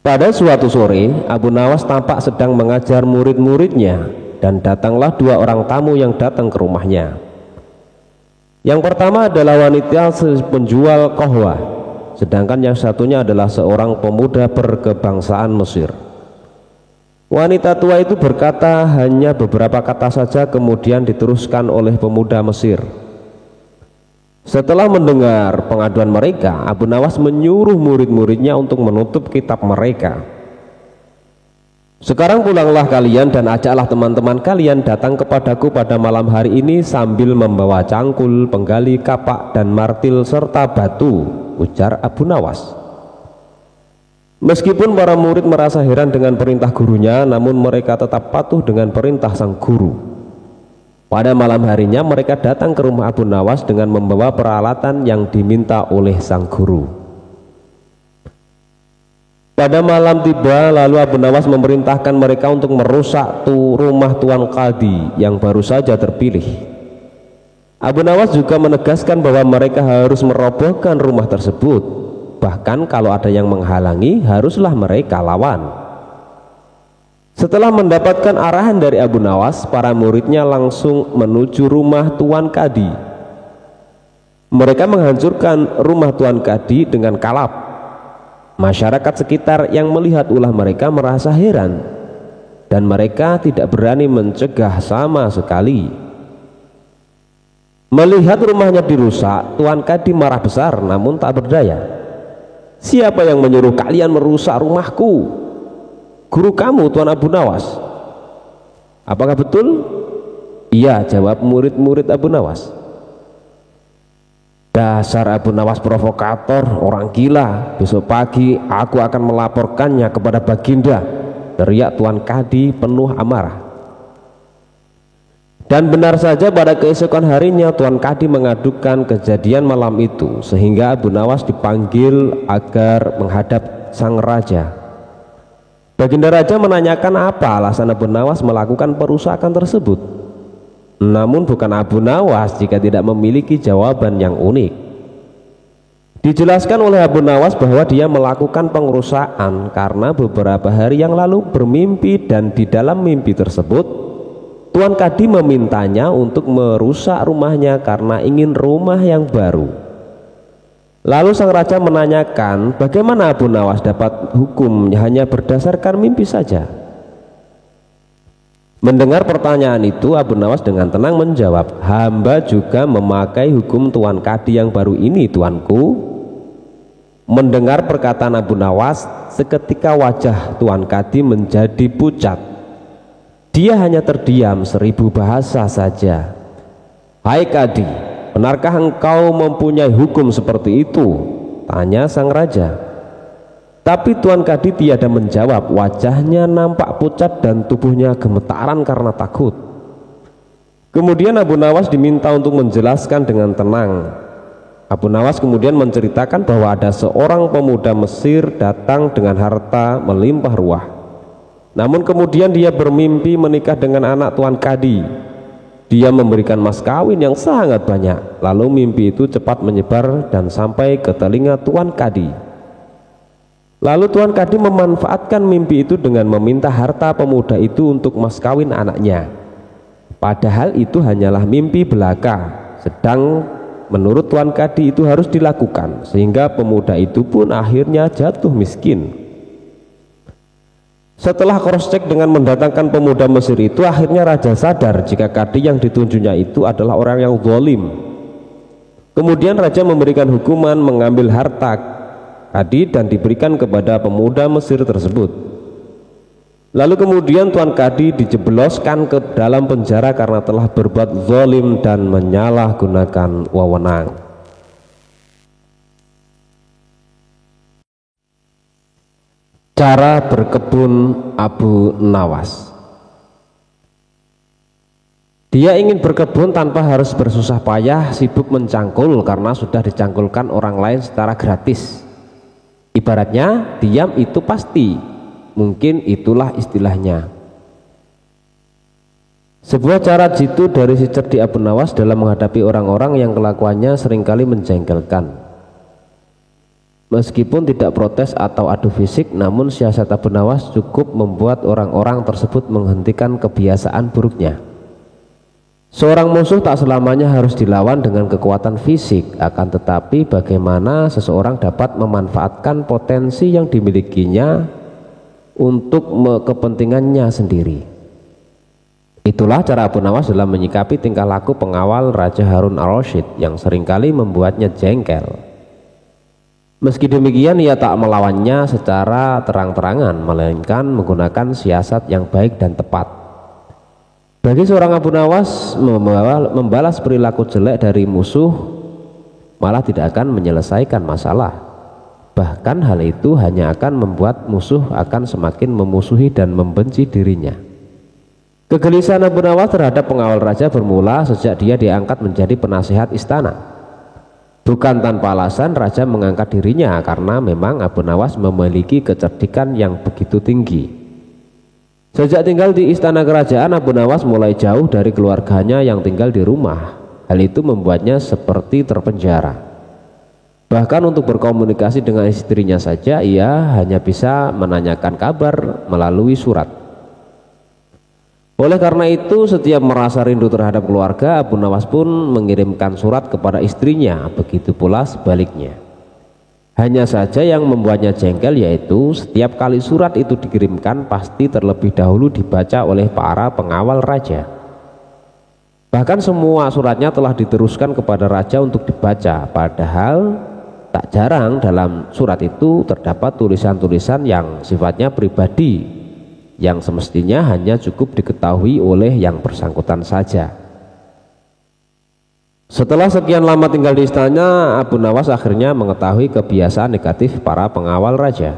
Speaker 1: Pada suatu sore, Abu Nawas tampak sedang mengajar murid-muridnya, dan datanglah dua orang tamu yang datang ke rumahnya. Yang pertama adalah wanita penjual kohwa, sedangkan yang satunya adalah seorang pemuda berkebangsaan Mesir. Wanita tua itu berkata hanya beberapa kata saja, kemudian diteruskan oleh pemuda Mesir. Setelah mendengar pengaduan mereka, Abu Nawas menyuruh murid-muridnya untuk menutup kitab mereka. Sekarang pulanglah kalian dan ajaklah teman-teman kalian datang kepadaku pada malam hari ini sambil membawa cangkul, penggali, kapak, dan martil serta batu, ujar Abu Nawas. Meskipun para murid merasa heran dengan perintah gurunya, namun mereka tetap patuh dengan perintah sang guru. Pada malam harinya mereka datang ke rumah Abu Nawas dengan membawa peralatan yang diminta oleh sang guru. Pada malam tiba, lalu Abu Nawas memerintahkan mereka untuk merusak rumah Tuan Qadi yang baru saja terpilih. Abu Nawas juga menegaskan bahwa mereka harus merobohkan rumah tersebut. Bahkan kalau ada yang menghalangi, haruslah mereka lawan. Setelah mendapatkan arahan dari Abu Nawas, para muridnya langsung menuju rumah Tuan Qadi. Mereka menghancurkan rumah Tuan Qadi dengan kalap. Masyarakat sekitar yang melihat ulah mereka merasa heran, dan mereka tidak berani mencegah sama sekali. Melihat rumahnya dirusak, Tuan Qadi marah besar, namun tak berdaya. Siapa yang menyuruh kalian merusak rumahku? Guru kamu, Tuan Abu Nawas. Apakah betul? Iya, jawab murid-murid Abu Nawas. Dasar Abu Nawas provokator, orang gila. Besok pagi aku akan melaporkannya kepada Baginda, teriak Tuan Qadi penuh amarah. Dan benar saja pada keesokan harinya Tuan Qadi mengadukan kejadian malam itu, sehingga Abu Nawas dipanggil agar menghadap sang raja. Baginda Raja menanyakan apa alasan Abu Nawas melakukan perusakan tersebut. Namun bukan Abu Nawas jika tidak memiliki jawaban yang unik. Dijelaskan oleh Abu Nawas bahwa dia melakukan pengerusakan karena beberapa hari yang lalu bermimpi, dan di dalam mimpi tersebut Tuan Qadi memintanya untuk merusak rumahnya karena ingin rumah yang baru. Lalu sang raja menanyakan bagaimana Abu Nawas dapat hukum hanya berdasarkan mimpi saja. Mendengar pertanyaan itu, Abu Nawas dengan tenang menjawab, hamba juga memakai hukum Tuan Qadi yang baru ini, tuanku. Mendengar perkataan Abu Nawas, seketika wajah Tuan Kadi menjadi pucat. Dia hanya terdiam 1000 bahasa saja. "Hai Kadi, benarkah engkau mempunyai hukum seperti itu?" tanya sang raja. Tapi Tuan Kadi tiada menjawab. Wajahnya nampak pucat dan tubuhnya gemetaran karena takut. Kemudian Abu Nawas diminta untuk menjelaskan dengan tenang. Abu Nawas kemudian menceritakan bahwa ada seorang pemuda Mesir datang dengan harta melimpah ruah. Namun kemudian dia bermimpi menikah dengan anak Tuan Kadi. Dia memberikan mas kawin yang sangat banyak. Lalu mimpi itu cepat menyebar dan sampai ke telinga Tuan Kadi. Lalu Tuan Kadi memanfaatkan mimpi itu dengan meminta harta pemuda itu untuk mas kawin anaknya. Padahal itu hanyalah mimpi belaka. Sedang menurut Tuan Kadi itu harus dilakukan, sehingga pemuda itu pun akhirnya jatuh miskin. Setelah cross check dengan mendatangkan pemuda Mesir itu, akhirnya raja sadar jika Kadi yang ditunjuknya itu adalah orang yang zalim. Kemudian raja memberikan hukuman mengambil harta Kadi dan diberikan kepada pemuda Mesir tersebut. Lalu kemudian Tuan Kadi dijebloskan ke dalam penjara karena telah berbuat zalim dan menyalahgunakan wewenang. Cara berkebun Abu Nawas. Dia ingin berkebun tanpa harus bersusah payah sibuk mencangkul karena sudah dicangkulkan orang lain secara gratis. Ibaratnya diam itu pasti. Mungkin itulah istilahnya. Sebuah cara jitu dari si cerdik Abu Nawas dalam menghadapi orang-orang yang kelakuannya seringkali menjengkelkan. Meskipun tidak protes atau adu fisik, namun siasat Abu Nawas cukup membuat orang-orang tersebut menghentikan kebiasaan buruknya. Seorang musuh tak selamanya harus dilawan dengan kekuatan fisik, akan tetapi bagaimana seseorang dapat memanfaatkan potensi yang dimilikinya untuk kepentingannya sendiri. Itulah cara Abu Nawas dalam menyikapi tingkah laku pengawal Raja Harun al-Rasyid yang seringkali membuatnya jengkel. Meski demikian ia tak melawannya secara terang-terangan, melainkan menggunakan siasat yang baik dan tepat. Bagi seorang Abu Nawas, membalas perilaku jelek dari musuh malah tidak akan menyelesaikan masalah. Bahkan hal itu hanya akan membuat musuh akan semakin memusuhi dan membenci dirinya. Kegelisahan Abu Nawas terhadap pengawal raja bermula sejak dia diangkat menjadi penasihat istana. Bukan tanpa alasan raja mengangkat dirinya, karena memang Abu Nawas memiliki kecerdikan yang begitu tinggi. Sejak tinggal di istana kerajaan, Abu Nawas mulai jauh dari keluarganya yang tinggal di rumah. Hal itu membuatnya seperti terpenjara. Bahkan untuk berkomunikasi dengan istrinya saja ia hanya bisa menanyakan kabar melalui surat. Oleh karena itu, setiap merasa rindu terhadap keluarga, Abu Nawas pun mengirimkan surat kepada istrinya, begitu pula sebaliknya. Hanya saja yang membuatnya jengkel yaitu setiap kali surat itu dikirimkan pasti terlebih dahulu dibaca oleh para pengawal raja. Bahkan semua suratnya telah diteruskan kepada raja untuk dibaca, padahal tak jarang dalam surat itu terdapat tulisan-tulisan yang sifatnya pribadi, yang semestinya hanya cukup diketahui oleh yang bersangkutan saja. Setelah sekian lama tinggal di istana, Abu Nawas akhirnya mengetahui kebiasaan negatif para pengawal raja.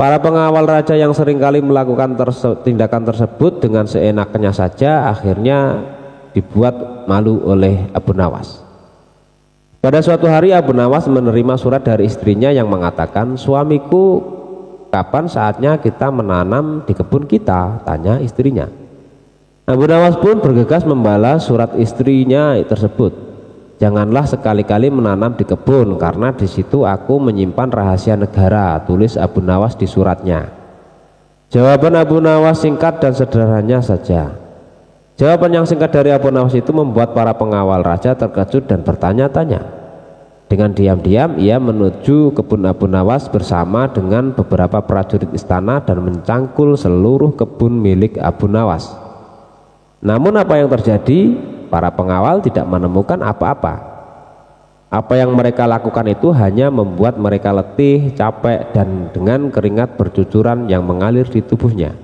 Speaker 1: Para pengawal raja yang seringkali melakukan tindakan tersebut dengan seenaknya saja akhirnya dibuat malu oleh Abu Nawas. Pada suatu hari Abu Nawas menerima surat dari istrinya yang mengatakan, "Suamiku, kapan saatnya kita menanam di kebun kita?" tanya istrinya. Abu Nawas pun bergegas membalas surat istrinya tersebut. "Janganlah sekali-kali menanam di kebun, karena di situ aku menyimpan rahasia negara," tulis Abu Nawas di suratnya. Jawaban Abu Nawas singkat dan sederhananya saja. Jawaban yang singkat dari Abu Nawas itu membuat para pengawal raja terkejut dan bertanya-tanya. Dengan diam-diam ia menuju kebun Abu Nawas bersama dengan beberapa prajurit istana dan mencangkul seluruh kebun milik Abu Nawas. Namun apa yang terjadi? Para pengawal tidak menemukan apa-apa. Apa yang mereka lakukan itu hanya membuat mereka letih, capek, dan dengan keringat bercucuran yang mengalir di tubuhnya.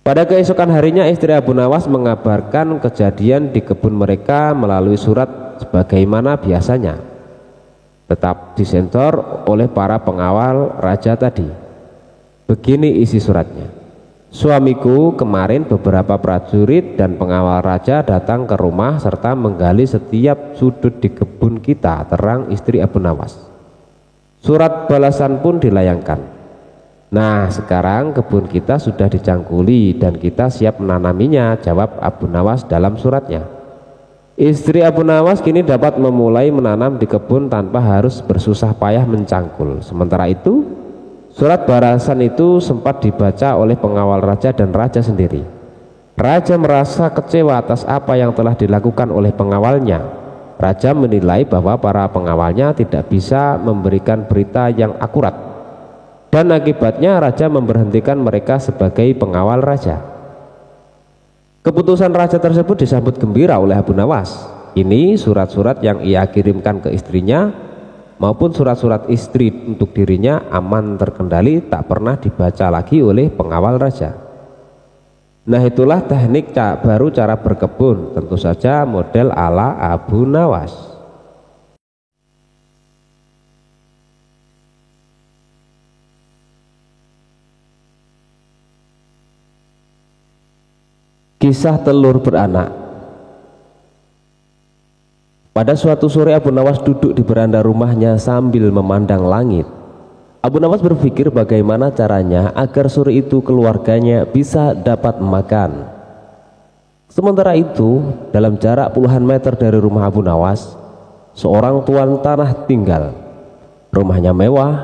Speaker 1: Pada keesokan harinya istri Abu Nawas mengabarkan kejadian di kebun mereka melalui surat sebagaimana biasanya, tetap disensor oleh para pengawal raja tadi. Begini isi suratnya: suamiku kemarin beberapa prajurit dan pengawal raja datang ke rumah serta menggali setiap sudut di kebun kita, terang istri Abu Nawas. Surat balasan pun dilayangkan. Nah, sekarang kebun kita sudah dicangkuli dan kita siap menanaminya, jawab Abu Nawas dalam suratnya. Istri Abu Nawas kini dapat memulai menanam di kebun tanpa harus bersusah payah mencangkul. Sementara itu, surat balasan itu sempat dibaca oleh pengawal raja dan raja sendiri. Raja merasa kecewa atas apa yang telah dilakukan oleh pengawalnya. Raja menilai bahwa para pengawalnya tidak bisa memberikan berita yang akurat, dan akibatnya raja memberhentikan mereka sebagai pengawal raja. Keputusan raja tersebut disambut gembira oleh Abu Nawas. Ini surat-surat yang ia kirimkan ke istrinya maupun surat-surat istri untuk dirinya aman terkendali, tak pernah dibaca lagi oleh pengawal raja. Nah, itulah teknik baru cara berkebun, tentu saja model ala Abu Nawas. Kisah telur beranak. Pada suatu sore Abu Nawas duduk di beranda rumahnya sambil memandang langit. Abu Nawas berpikir bagaimana caranya agar sore itu keluarganya bisa dapat makan. Sementara itu, dalam jarak puluhan meter dari rumah Abu Nawas, seorang tuan tanah tinggal. Rumahnya mewah,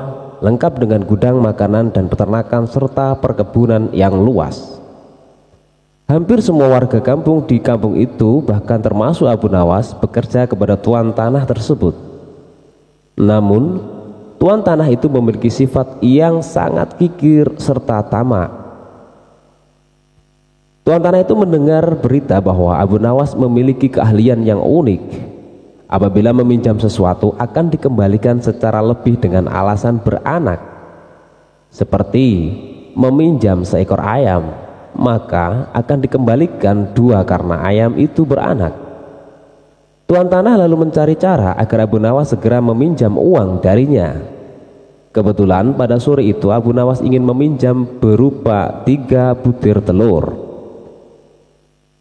Speaker 1: lengkap dengan gudang makanan dan peternakan serta perkebunan yang luas. Hampir semua warga kampung di kampung itu, bahkan termasuk Abu Nawas, bekerja kepada tuan tanah tersebut. Namun, tuan tanah itu memiliki sifat yang sangat kikir serta tamak. Tuan tanah itu mendengar berita bahwa Abu Nawas memiliki keahlian yang unik. Apabila meminjam sesuatu akan dikembalikan secara lebih dengan alasan beranak. Seperti meminjam seekor ayam, maka akan dikembalikan 2 karena ayam itu beranak. Tuan tanah lalu mencari cara agar Abu Nawas segera meminjam uang darinya. Kebetulan pada sore itu Abu Nawas ingin meminjam berupa 3 butir telur.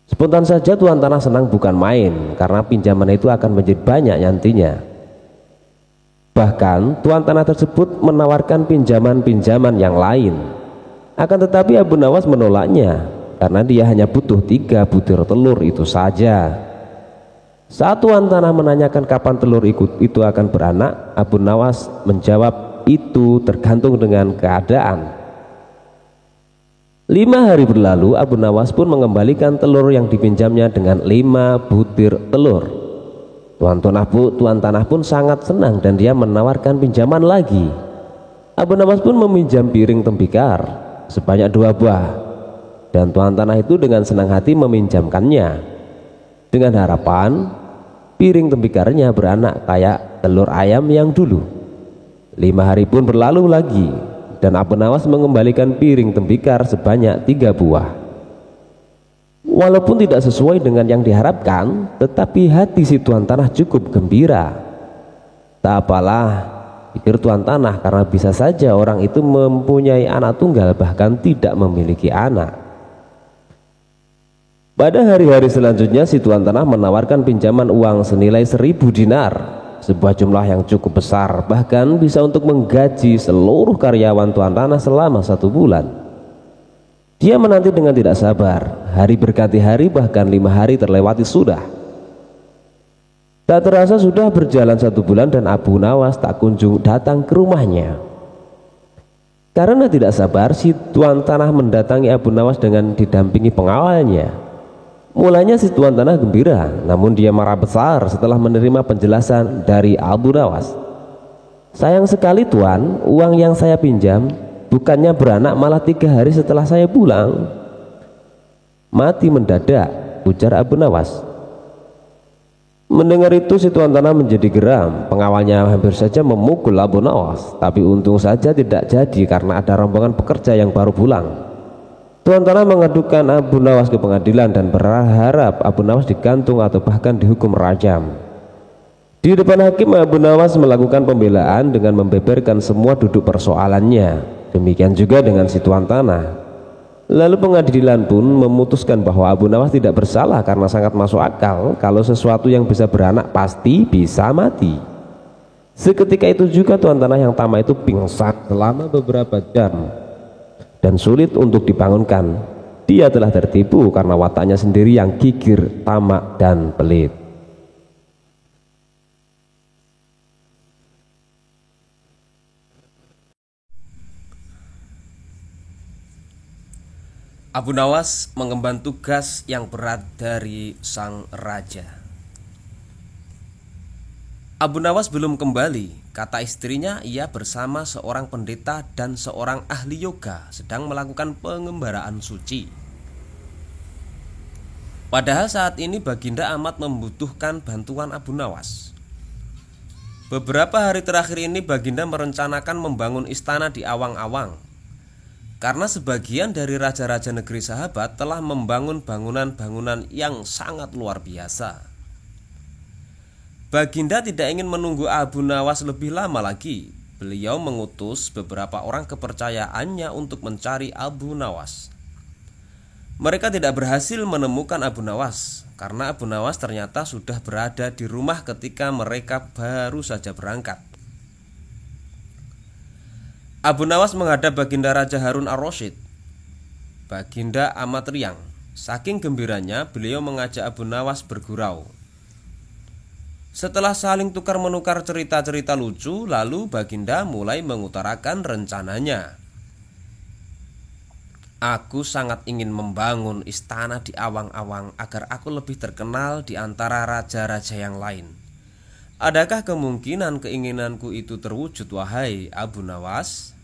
Speaker 1: Spontan saja tuan tanah senang bukan main, karena pinjaman itu akan menjadi banyak nantinya. Bahkan tuan tanah tersebut menawarkan pinjaman-pinjaman yang lain. Akan tetapi Abu Nawas menolaknya karena dia hanya butuh 3 butir telur itu saja. Saat tuan tanah menanyakan kapan telur itu akan beranak, Abu Nawas menjawab itu tergantung dengan keadaan. 5 hari berlalu, Abu Nawas pun mengembalikan telur yang dipinjamnya dengan 5 butir telur. Tuan tanah pun sangat senang dan dia menawarkan pinjaman lagi. Abu Nawas pun meminjam piring tembikar sebanyak 2 buah, dan tuan tanah itu dengan senang hati meminjamkannya dengan harapan piring tembikarnya beranak kayak telur ayam yang dulu. 5 hari pun berlalu lagi dan Abu Nawas mengembalikan piring tembikar sebanyak 3 buah. Walaupun tidak sesuai dengan yang diharapkan, tetapi hati si tuan tanah cukup gembira. Tak apalah, pikir tuan tanah, karena bisa saja orang itu mempunyai anak tunggal bahkan tidak memiliki anak. Pada hari-hari selanjutnya si tuan tanah menawarkan pinjaman uang senilai 1000 dinar, sebuah jumlah yang cukup besar, bahkan bisa untuk menggaji seluruh karyawan tuan tanah selama 1 bulan. Dia menanti dengan tidak sabar. Hari berganti hari, bahkan 5 hari terlewati sudah. Tak terasa sudah berjalan 1 bulan dan Abu Nawas tak kunjung datang ke rumahnya. Karena tidak sabar, si tuan tanah mendatangi Abu Nawas dengan didampingi pengawalnya. Mulanya si tuan tanah gembira, namun dia marah besar setelah menerima penjelasan dari Abu Nawas. Sayang sekali tuan, uang yang saya pinjam bukannya beranak malah 3 hari setelah saya pulang. Mati mendadak, ujar Abu Nawas. Mendengar itu si Tuan Tanah menjadi geram. Pengawalnya hampir saja memukul Abu Nawas, tapi untung saja tidak jadi karena ada rombongan pekerja yang baru pulang. Tuan Tanah mengadukan Abu Nawas ke pengadilan dan berharap Abu Nawas digantung atau bahkan dihukum rajam. Di depan hakim, Abu Nawas melakukan pembelaan dengan membeberkan semua duduk persoalannya. Demikian juga dengan si Tuan Tanah. Lalu pengadilan pun memutuskan bahwa Abu Nawas tidak bersalah karena sangat masuk akal kalau sesuatu yang bisa beranak pasti bisa mati. Seketika itu juga Tuan Tanah yang tamak itu pingsan selama beberapa jam dan sulit untuk dibangunkan. Dia telah tertipu karena wataknya sendiri yang gigir, tamak, dan pelit.
Speaker 2: Abu Nawas mengemban tugas yang berat dari sang raja. Abu Nawas belum kembali, kata istrinya. Ia bersama seorang pendeta dan seorang ahli yoga sedang melakukan pengembaraan suci. Padahal saat ini Baginda amat membutuhkan bantuan Abu Nawas. Beberapa hari terakhir ini Baginda merencanakan membangun istana di awang-awang, karena sebagian dari raja-raja negeri sahabat telah membangun bangunan-bangunan yang sangat luar biasa. Baginda tidak ingin menunggu Abu Nawas lebih lama lagi. Beliau mengutus beberapa orang kepercayaannya untuk mencari Abu Nawas. Mereka tidak berhasil menemukan Abu Nawas karena Abu Nawas ternyata sudah berada di rumah ketika mereka baru saja berangkat. Abu Nawas menghadap Baginda Raja Harun ar-Rasyid. Baginda amat riang. Saking gembiranya beliau mengajak Abu Nawas bergurau. Setelah saling tukar-menukar cerita-cerita lucu, lalu Baginda mulai mengutarakan rencananya. Aku sangat ingin membangun istana di awang-awang agar aku lebih terkenal di antara raja-raja yang lain. Adakah kemungkinan keinginanku itu terwujud, wahai Abu Nawas?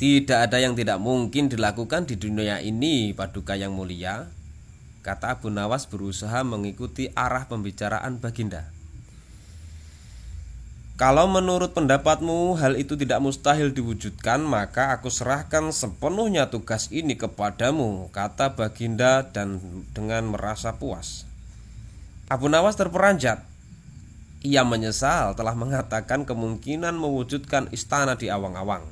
Speaker 2: Tidak ada yang tidak mungkin dilakukan di dunia ini, Paduka yang mulia, kata Abu Nawas berusaha mengikuti arah pembicaraan Baginda. Kalau menurut pendapatmu hal itu tidak mustahil diwujudkan, maka aku serahkan sepenuhnya tugas ini kepadamu, kata Baginda dan dengan merasa puas. Abu Nawas terperanjat. Ia menyesal telah mengatakan kemungkinan mewujudkan istana di awang-awang.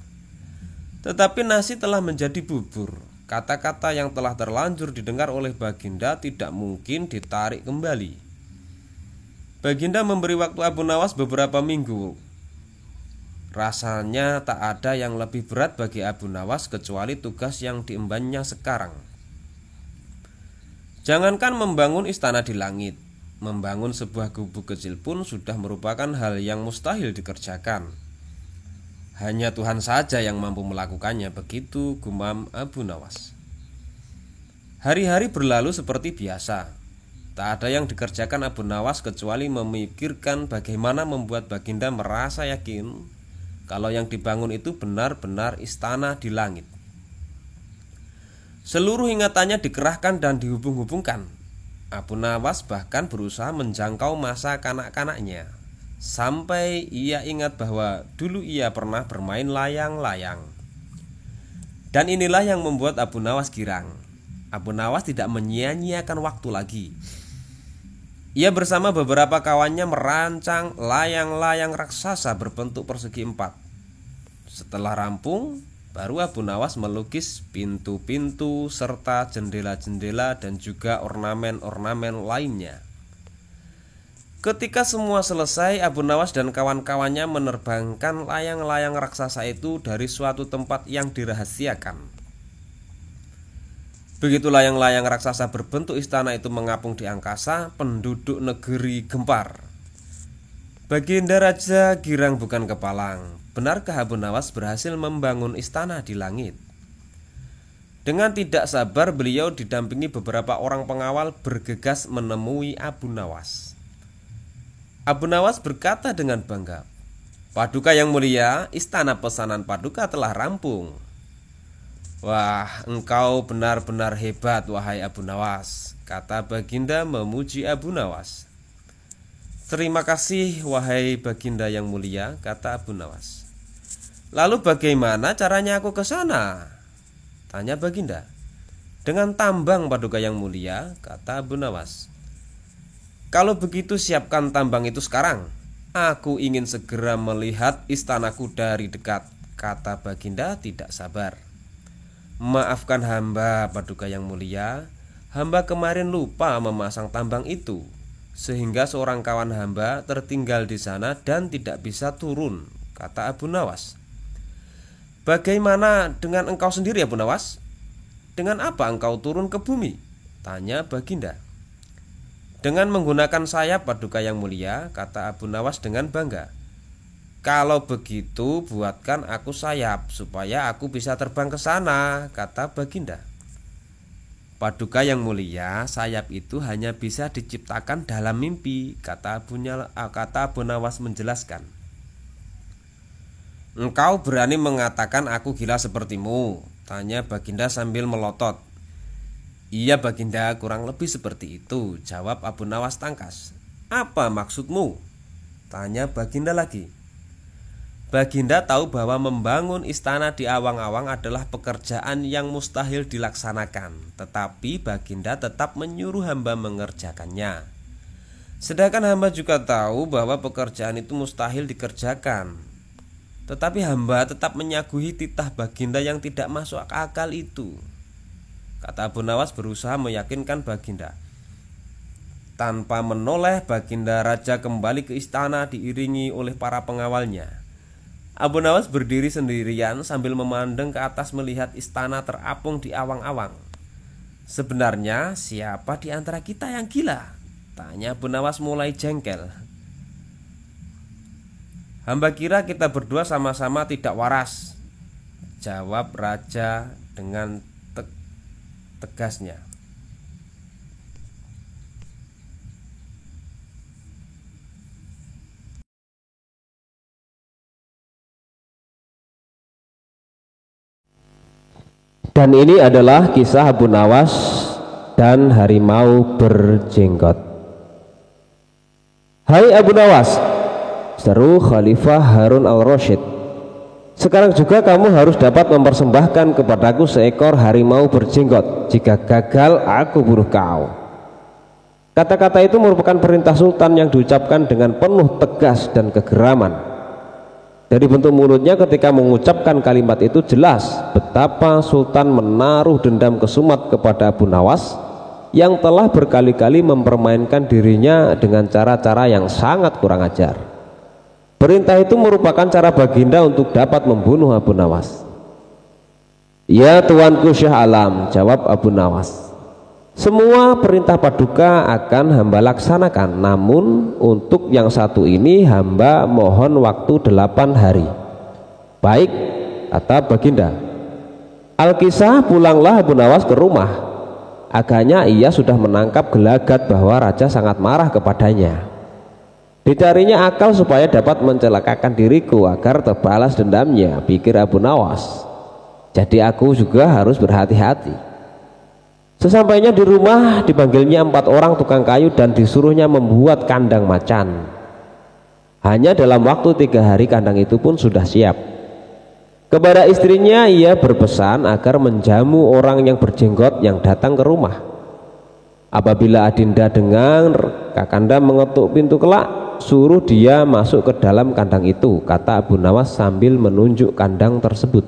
Speaker 2: Tetapi nasi telah menjadi bubur. Kata-kata yang telah terlanjur didengar oleh Baginda tidak mungkin ditarik kembali. Baginda memberi waktu Abu Nawas beberapa minggu. Rasanya tak ada yang lebih berat bagi Abu Nawas kecuali tugas yang diembannya sekarang. Jangankan membangun istana di langit, membangun sebuah gubuk kecil pun sudah merupakan hal yang mustahil dikerjakan. Hanya Tuhan saja yang mampu melakukannya, begitu gumam Abu Nawas. Hari-hari berlalu seperti biasa. Tak ada yang dikerjakan Abu Nawas kecuali memikirkan bagaimana membuat Baginda merasa yakin kalau yang dibangun itu benar-benar istana di langit. Seluruh ingatannya dikerahkan dan dihubung-hubungkan. Abu Nawas bahkan berusaha menjangkau masa kanak-kanaknya, sampai ia ingat bahwa dulu ia pernah bermain layang-layang. Dan inilah yang membuat Abu Nawas girang. Abu Nawas tidak menyia-nyiakan waktu lagi. Ia bersama beberapa kawannya merancang layang-layang raksasa berbentuk persegi 4. Setelah rampung, baru Abu Nawas melukis pintu-pintu serta jendela-jendela dan juga ornamen-ornamen lainnya. Ketika semua selesai, Abu Nawas dan kawan-kawannya menerbangkan layang-layang raksasa itu dari suatu tempat yang dirahasiakan. Begitu layang-layang raksasa berbentuk istana itu mengapung di angkasa, penduduk negeri gempar. Baginda Raja girang bukan kepalang. Benarkah Abu Nawas berhasil membangun istana di langit? Dengan tidak sabar beliau didampingi beberapa orang pengawal bergegas menemui Abu Nawas. Abu Nawas berkata dengan bangga, "Paduka yang mulia, istana pesanan Paduka telah rampung." Wah, engkau benar-benar hebat, wahai Abu Nawas, kata Baginda memuji Abu Nawas. Terima kasih, wahai Baginda yang mulia, kata Abu Nawas. Lalu bagaimana caranya aku ke sana? Tanya Baginda. Dengan tambang, Paduka yang mulia, kata Abu Nawas. Kalau begitu siapkan tambang itu sekarang. Aku ingin segera melihat istanaku dari dekat, kata Baginda tidak sabar. Maafkan hamba, Paduka yang mulia, hamba kemarin lupa memasang tambang itu, sehingga seorang kawan hamba tertinggal di sana dan tidak bisa turun, kata Abu Nawas. Bagaimana dengan engkau sendiri, Abu Nawas? Dengan apa engkau turun ke bumi? Tanya Baginda. Dengan menggunakan sayap, Paduka yang mulia, kata Abu Nawas dengan bangga. Kalau begitu buatkan aku sayap supaya aku bisa terbang ke sana, kata Baginda. Paduka yang mulia, sayap itu hanya bisa diciptakan dalam mimpi, kata Abu Nawas menjelaskan. Engkau berani mengatakan aku gila sepertimu? Tanya Baginda sambil melotot. Iya Baginda, kurang lebih seperti itu, jawab Abu Nawas tangkas. Apa maksudmu? Tanya Baginda lagi. Baginda tahu bahwa membangun istana di awang-awang adalah pekerjaan yang mustahil dilaksanakan, tetapi Baginda tetap menyuruh hamba mengerjakannya. Sedangkan hamba juga tahu bahwa pekerjaan itu mustahil dikerjakan, tetapi hamba tetap menyaguhi titah Baginda yang tidak masuk akal itu. Kata Abu Nawas berusaha meyakinkan Baginda. Tanpa menoleh, Baginda Raja kembali ke istana diiringi oleh para pengawalnya. Abu Nawas berdiri sendirian sambil memandang ke atas melihat istana terapung di awang-awang. Sebenarnya siapa di antara kita yang gila? Tanya Abu Nawas mulai jengkel. Hamba kira kita berdua sama-sama tidak waras, jawab Raja dengan tegasnya.
Speaker 1: Dan ini adalah kisah Abu Nawas dan harimau berjenggot. Hai Abu Nawas, seru Khalifah Harun al-Rasyid, sekarang juga kamu harus dapat mempersembahkan kepadaku seekor harimau berjenggot. Jika gagal, aku bunuh kau. Kata-kata itu merupakan perintah sultan yang diucapkan dengan penuh tegas dan kegeraman. Dari bentuk mulutnya ketika mengucapkan kalimat itu jelas betapa sultan menaruh dendam kesumat kepada Abu Nawas yang telah berkali-kali mempermainkan dirinya dengan cara-cara yang sangat kurang ajar. Perintah itu merupakan cara Baginda untuk dapat membunuh Abu Nawas. Ya tuanku Syah Alam, jawab Abu Nawas, semua perintah Paduka akan hamba laksanakan, namun untuk yang satu ini hamba mohon waktu 8 hari. Baik, kata Baginda. Al-Kisah pulanglah Abu Nawas ke rumah. Agaknya ia sudah menangkap gelagat bahwa raja sangat marah kepadanya. Dicarinya akal supaya dapat mencelakakan diriku agar terbalas dendamnya, pikir Abu Nawas. Jadi aku juga harus berhati-hati. Sesampainya di rumah, dipanggilnya 4 orang tukang kayu dan disuruhnya membuat kandang macan. Hanya dalam waktu 3 hari kandang itu pun sudah siap. Kepada istrinya ia berpesan agar menjamu orang yang berjenggot yang datang ke rumah. Apabila Adinda dengar Kakanda mengetuk pintu kelak, suruh dia masuk ke dalam kandang itu, kata Abu Nawas sambil menunjuk kandang tersebut.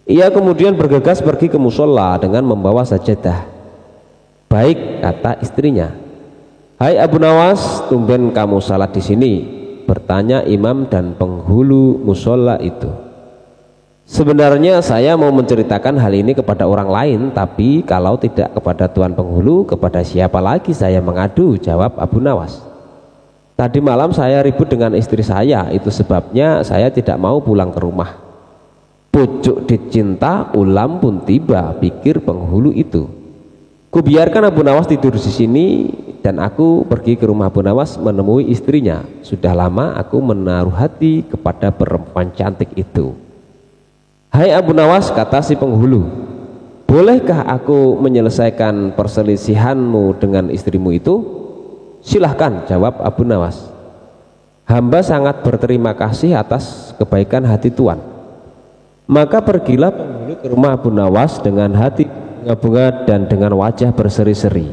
Speaker 1: Ia kemudian bergegas pergi ke musola dengan membawa sajadah. Baik, kata istrinya. Hai Abu Nawas, tumben kamu salat di sini, bertanya imam dan penghulu musola itu. Sebenarnya saya mau menceritakan hal ini kepada orang lain, tapi kalau tidak kepada tuan penghulu, kepada siapa lagi saya mengadu, jawab Abu Nawas. Tadi malam saya ribut dengan istri saya, itu sebabnya saya tidak mau pulang ke rumah. Pucuk dicinta, ulam pun tiba, pikir penghulu itu. Kubiarkan Abu Nawas tidur di sini dan aku pergi ke rumah Abu Nawas menemui istrinya. Sudah lama aku menaruh hati kepada perempuan cantik itu. "Hai Abu Nawas," kata si penghulu, "bolehkah aku menyelesaikan perselisihanmu dengan istrimu itu?" "Silahkan," jawab Abu Nawas. "Hamba sangat berterima kasih atas kebaikan hati Tuan." Maka pergilah penghulu ke rumah Abu Nawas dengan hati bunga-bunga dan dengan wajah berseri-seri.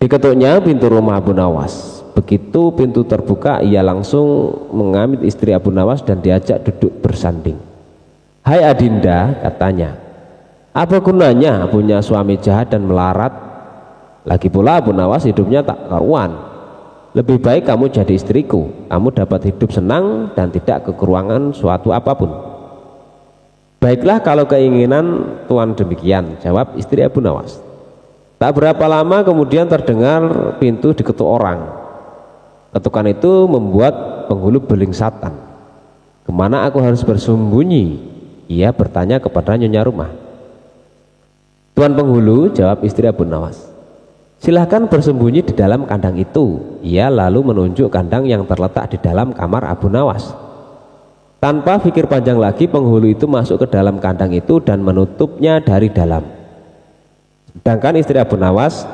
Speaker 1: Diketuknya pintu rumah Abu Nawas. Begitu pintu terbuka, ia langsung mengambil istri Abu Nawas dan diajak duduk bersanding. "Hai Adinda," katanya, "apa gunanya punya suami jahat dan melarat? Lagi pula Abu Nawas hidupnya tak karuan. Lebih baik kamu jadi istriku. Kamu dapat hidup senang dan tidak kekurangan suatu apapun." "Baiklah kalau keinginan Tuan demikian," jawab istri Abu Nawas. Tak berapa lama kemudian terdengar pintu diketuk orang. Ketukan itu membuat penghulu belingsatan. "Kemana aku harus bersembunyi?" ia bertanya kepada nyonya rumah. "Tuan penghulu," jawab istri Abu Nawas, "silahkan bersembunyi di dalam kandang itu." Ia lalu menunjuk kandang yang terletak di dalam kamar Abu Nawas. Tanpa pikir panjang lagi, penghulu itu masuk ke dalam kandang itu dan menutupnya dari dalam. Sedangkan istri Abu Nawas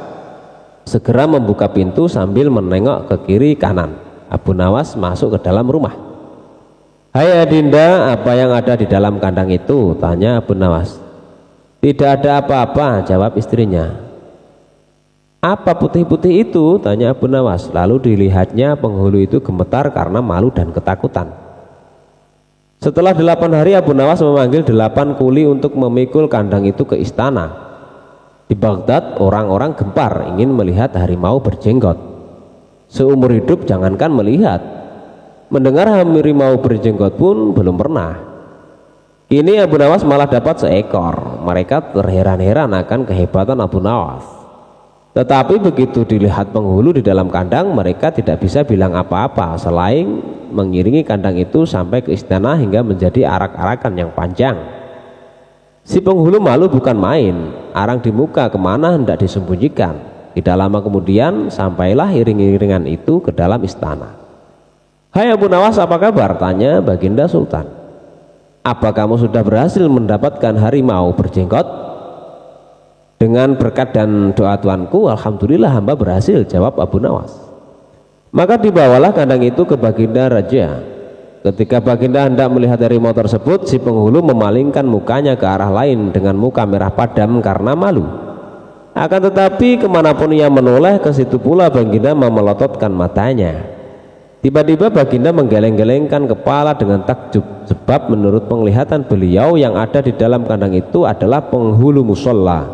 Speaker 1: segera membuka pintu sambil menengok ke kiri kanan. Abu Nawas masuk ke dalam rumah. "Hai Adinda, apa yang ada di dalam kandang itu?" tanya Abu Nawas. "Tidak ada apa-apa," jawab istrinya. "Apa putih-putih itu?" tanya Abu Nawas. Lalu dilihatnya penghulu itu gemetar karena malu dan ketakutan. Setelah 8 hari, Abu Nawas memanggil 8 kuli untuk memikul kandang itu ke istana. Di Baghdad orang-orang gempar ingin melihat harimau berjenggot. Seumur hidup jangankan melihat, mendengar harimau berjenggot pun belum pernah. Kini Abu Nawas malah dapat seekor. Mereka terheran-heran akan kehebatan Abu Nawas. Tetapi begitu dilihat penghulu di dalam kandang, mereka tidak bisa bilang apa-apa selain mengiringi kandang itu sampai ke istana hingga menjadi arak-arakan yang panjang. Si penghulu malu bukan main, arang di muka kemana hendak disembunyikan. Tidak lama kemudian sampailah iring-iringan itu ke dalam istana. "Hai Abu Nawas, apa kabar?" tanya Baginda Sultan. "Apa kamu sudah berhasil mendapatkan harimau berjenggot?" "Dengan berkat dan doa tuanku, alhamdulillah hamba berhasil," jawab Abu Nawas. Maka dibawalah kandang itu ke Baginda Raja. Ketika Baginda hendak melihat harimau tersebut, si penghulu memalingkan mukanya ke arah lain dengan muka merah padam karena malu. Akan tetapi kemanapun ia menoleh, ke situ pula Baginda memelototkan matanya. Tiba-tiba Baginda menggeleng-gelengkan kepala dengan takjub, sebab menurut penglihatan beliau yang ada di dalam kandang itu adalah penghulu musola.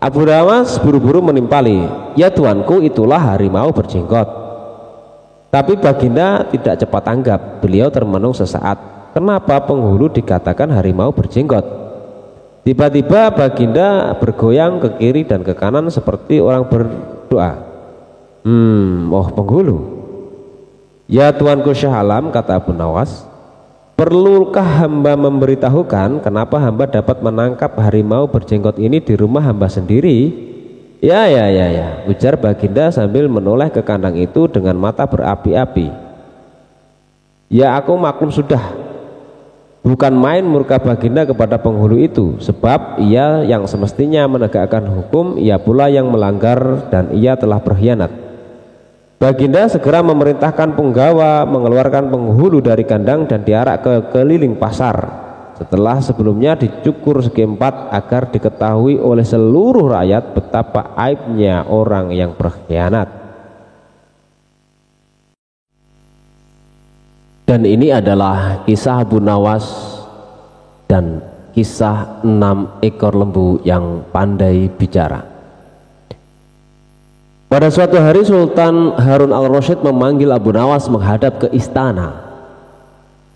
Speaker 1: Abu Nawas buru-buru menimpali, "Ya tuanku, itulah harimau berjenggot." Tapi Baginda tidak cepat tanggap. Beliau termenung sesaat. Kenapa penghulu dikatakan harimau berjenggot? Tiba-tiba Baginda bergoyang ke kiri dan ke kanan seperti orang berdoa. "Oh penghulu." "Ya tuanku Syah Alam," kata Abu Nawas, "perlukah hamba memberitahukan kenapa hamba dapat menangkap harimau berjenggot ini di rumah hamba sendiri?" Ya, ujar Baginda sambil menoleh ke kandang itu dengan mata berapi-api. "Ya, aku maklum sudah." Bukan main murka Baginda kepada penghulu itu, sebab ia yang semestinya menegakkan hukum, ia pula yang melanggar dan ia telah berkhianat. Baginda segera memerintahkan penggawa mengeluarkan penghulu dari kandang dan diarak ke keliling pasar. Setelah sebelumnya dicukur segi 4 agar diketahui oleh seluruh rakyat betapa aibnya orang yang berkhianat. Dan ini adalah kisah Abu Nawas dan kisah 6 ekor lembu yang pandai bicara. Pada suatu hari Sultan Harun al-Rasyid memanggil Abu Nawas menghadap ke istana.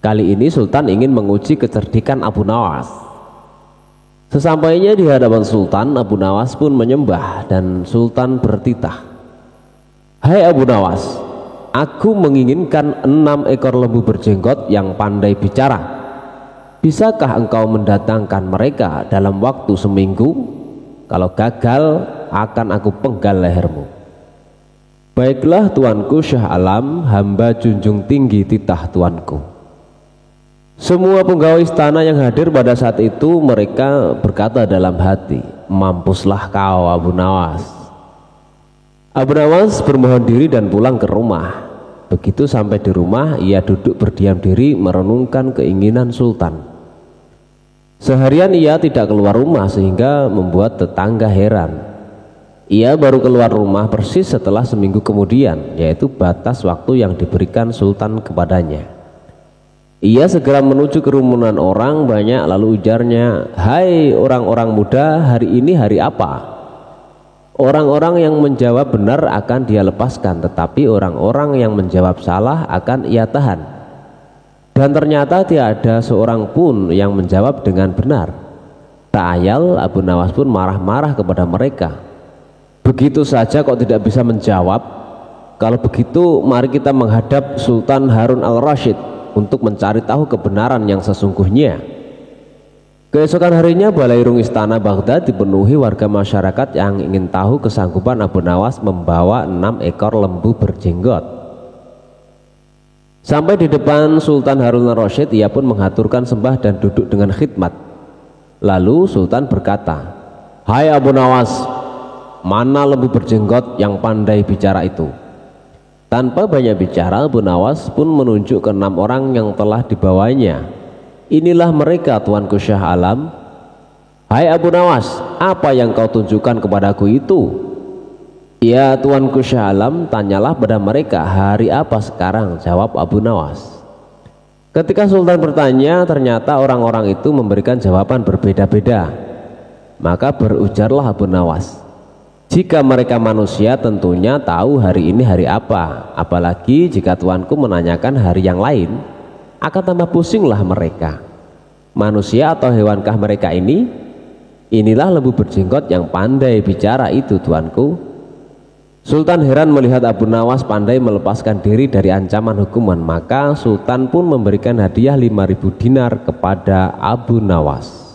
Speaker 1: Kali ini Sultan ingin menguji kecerdikan Abu Nawas. Sesampainya di hadapan Sultan, Abu Nawas pun menyembah dan Sultan bertitah. "Hai Abu Nawas, aku menginginkan 6 ekor lembu berjenggot yang pandai bicara. Bisakah engkau mendatangkan mereka dalam waktu seminggu? Kalau gagal, akan aku penggal lehermu." "Baiklah tuanku Syah Alam, hamba junjung tinggi titah tuanku." Semua pegawai istana yang hadir pada saat itu mereka berkata dalam hati, mampuslah kau Abu Nawas. Abu Nawas bermohon diri dan pulang ke rumah. Begitu sampai di rumah, ia duduk berdiam diri merenungkan keinginan sultan. Seharian ia tidak keluar rumah sehingga membuat tetangga heran. Ia baru keluar rumah persis setelah seminggu kemudian, yaitu batas waktu yang diberikan sultan kepadanya. Ia segera menuju kerumunan orang banyak lalu ujarnya, "Hai orang-orang muda, hari ini hari apa?" Orang-orang yang menjawab benar akan dia lepaskan, tetapi orang-orang yang menjawab salah akan ia tahan. Dan ternyata tidak ada seorang pun yang menjawab dengan benar. Tak ayal Abu Nawas pun marah-marah kepada mereka. Begitu saja kok tidak bisa menjawab? Kalau begitu mari kita menghadap Sultan Harun al-Rasyid untuk mencari tahu kebenaran yang sesungguhnya. Keesokan harinya balairung istana Baghdad dipenuhi warga masyarakat yang ingin tahu kesanggupan Abu Nawas membawa 6 ekor lembu berjenggot. Sampai di depan Sultan Harun al-Rasyid, ia pun mengaturkan sembah dan duduk dengan khidmat. Lalu Sultan berkata, "Hai Abu Nawas, mana lembu berjenggot yang pandai bicara itu?" Tanpa banyak bicara, Abu Nawas pun menunjuk ke 6 orang yang telah dibawanya. "Inilah mereka, Tuanku Syah Alam." "Hai Abu Nawas, apa yang kau tunjukkan kepadaku itu?" "Ya Tuanku Syah Alam, tanyalah pada mereka, hari apa sekarang?" jawab Abu Nawas. Ketika Sultan bertanya, ternyata orang-orang itu memberikan jawaban berbeda-beda. Maka berujarlah Abu Nawas, "Jika mereka manusia tentunya tahu hari ini hari apa, apalagi jika tuanku menanyakan hari yang lain, akan tambah pusinglah mereka. Manusia atau hewankah mereka ini? Inilah lembu berjenggot yang pandai bicara itu, tuanku." Sultan heran melihat Abu Nawas pandai melepaskan diri dari ancaman hukuman, maka Sultan pun memberikan hadiah 5.000 dinar kepada Abu Nawas.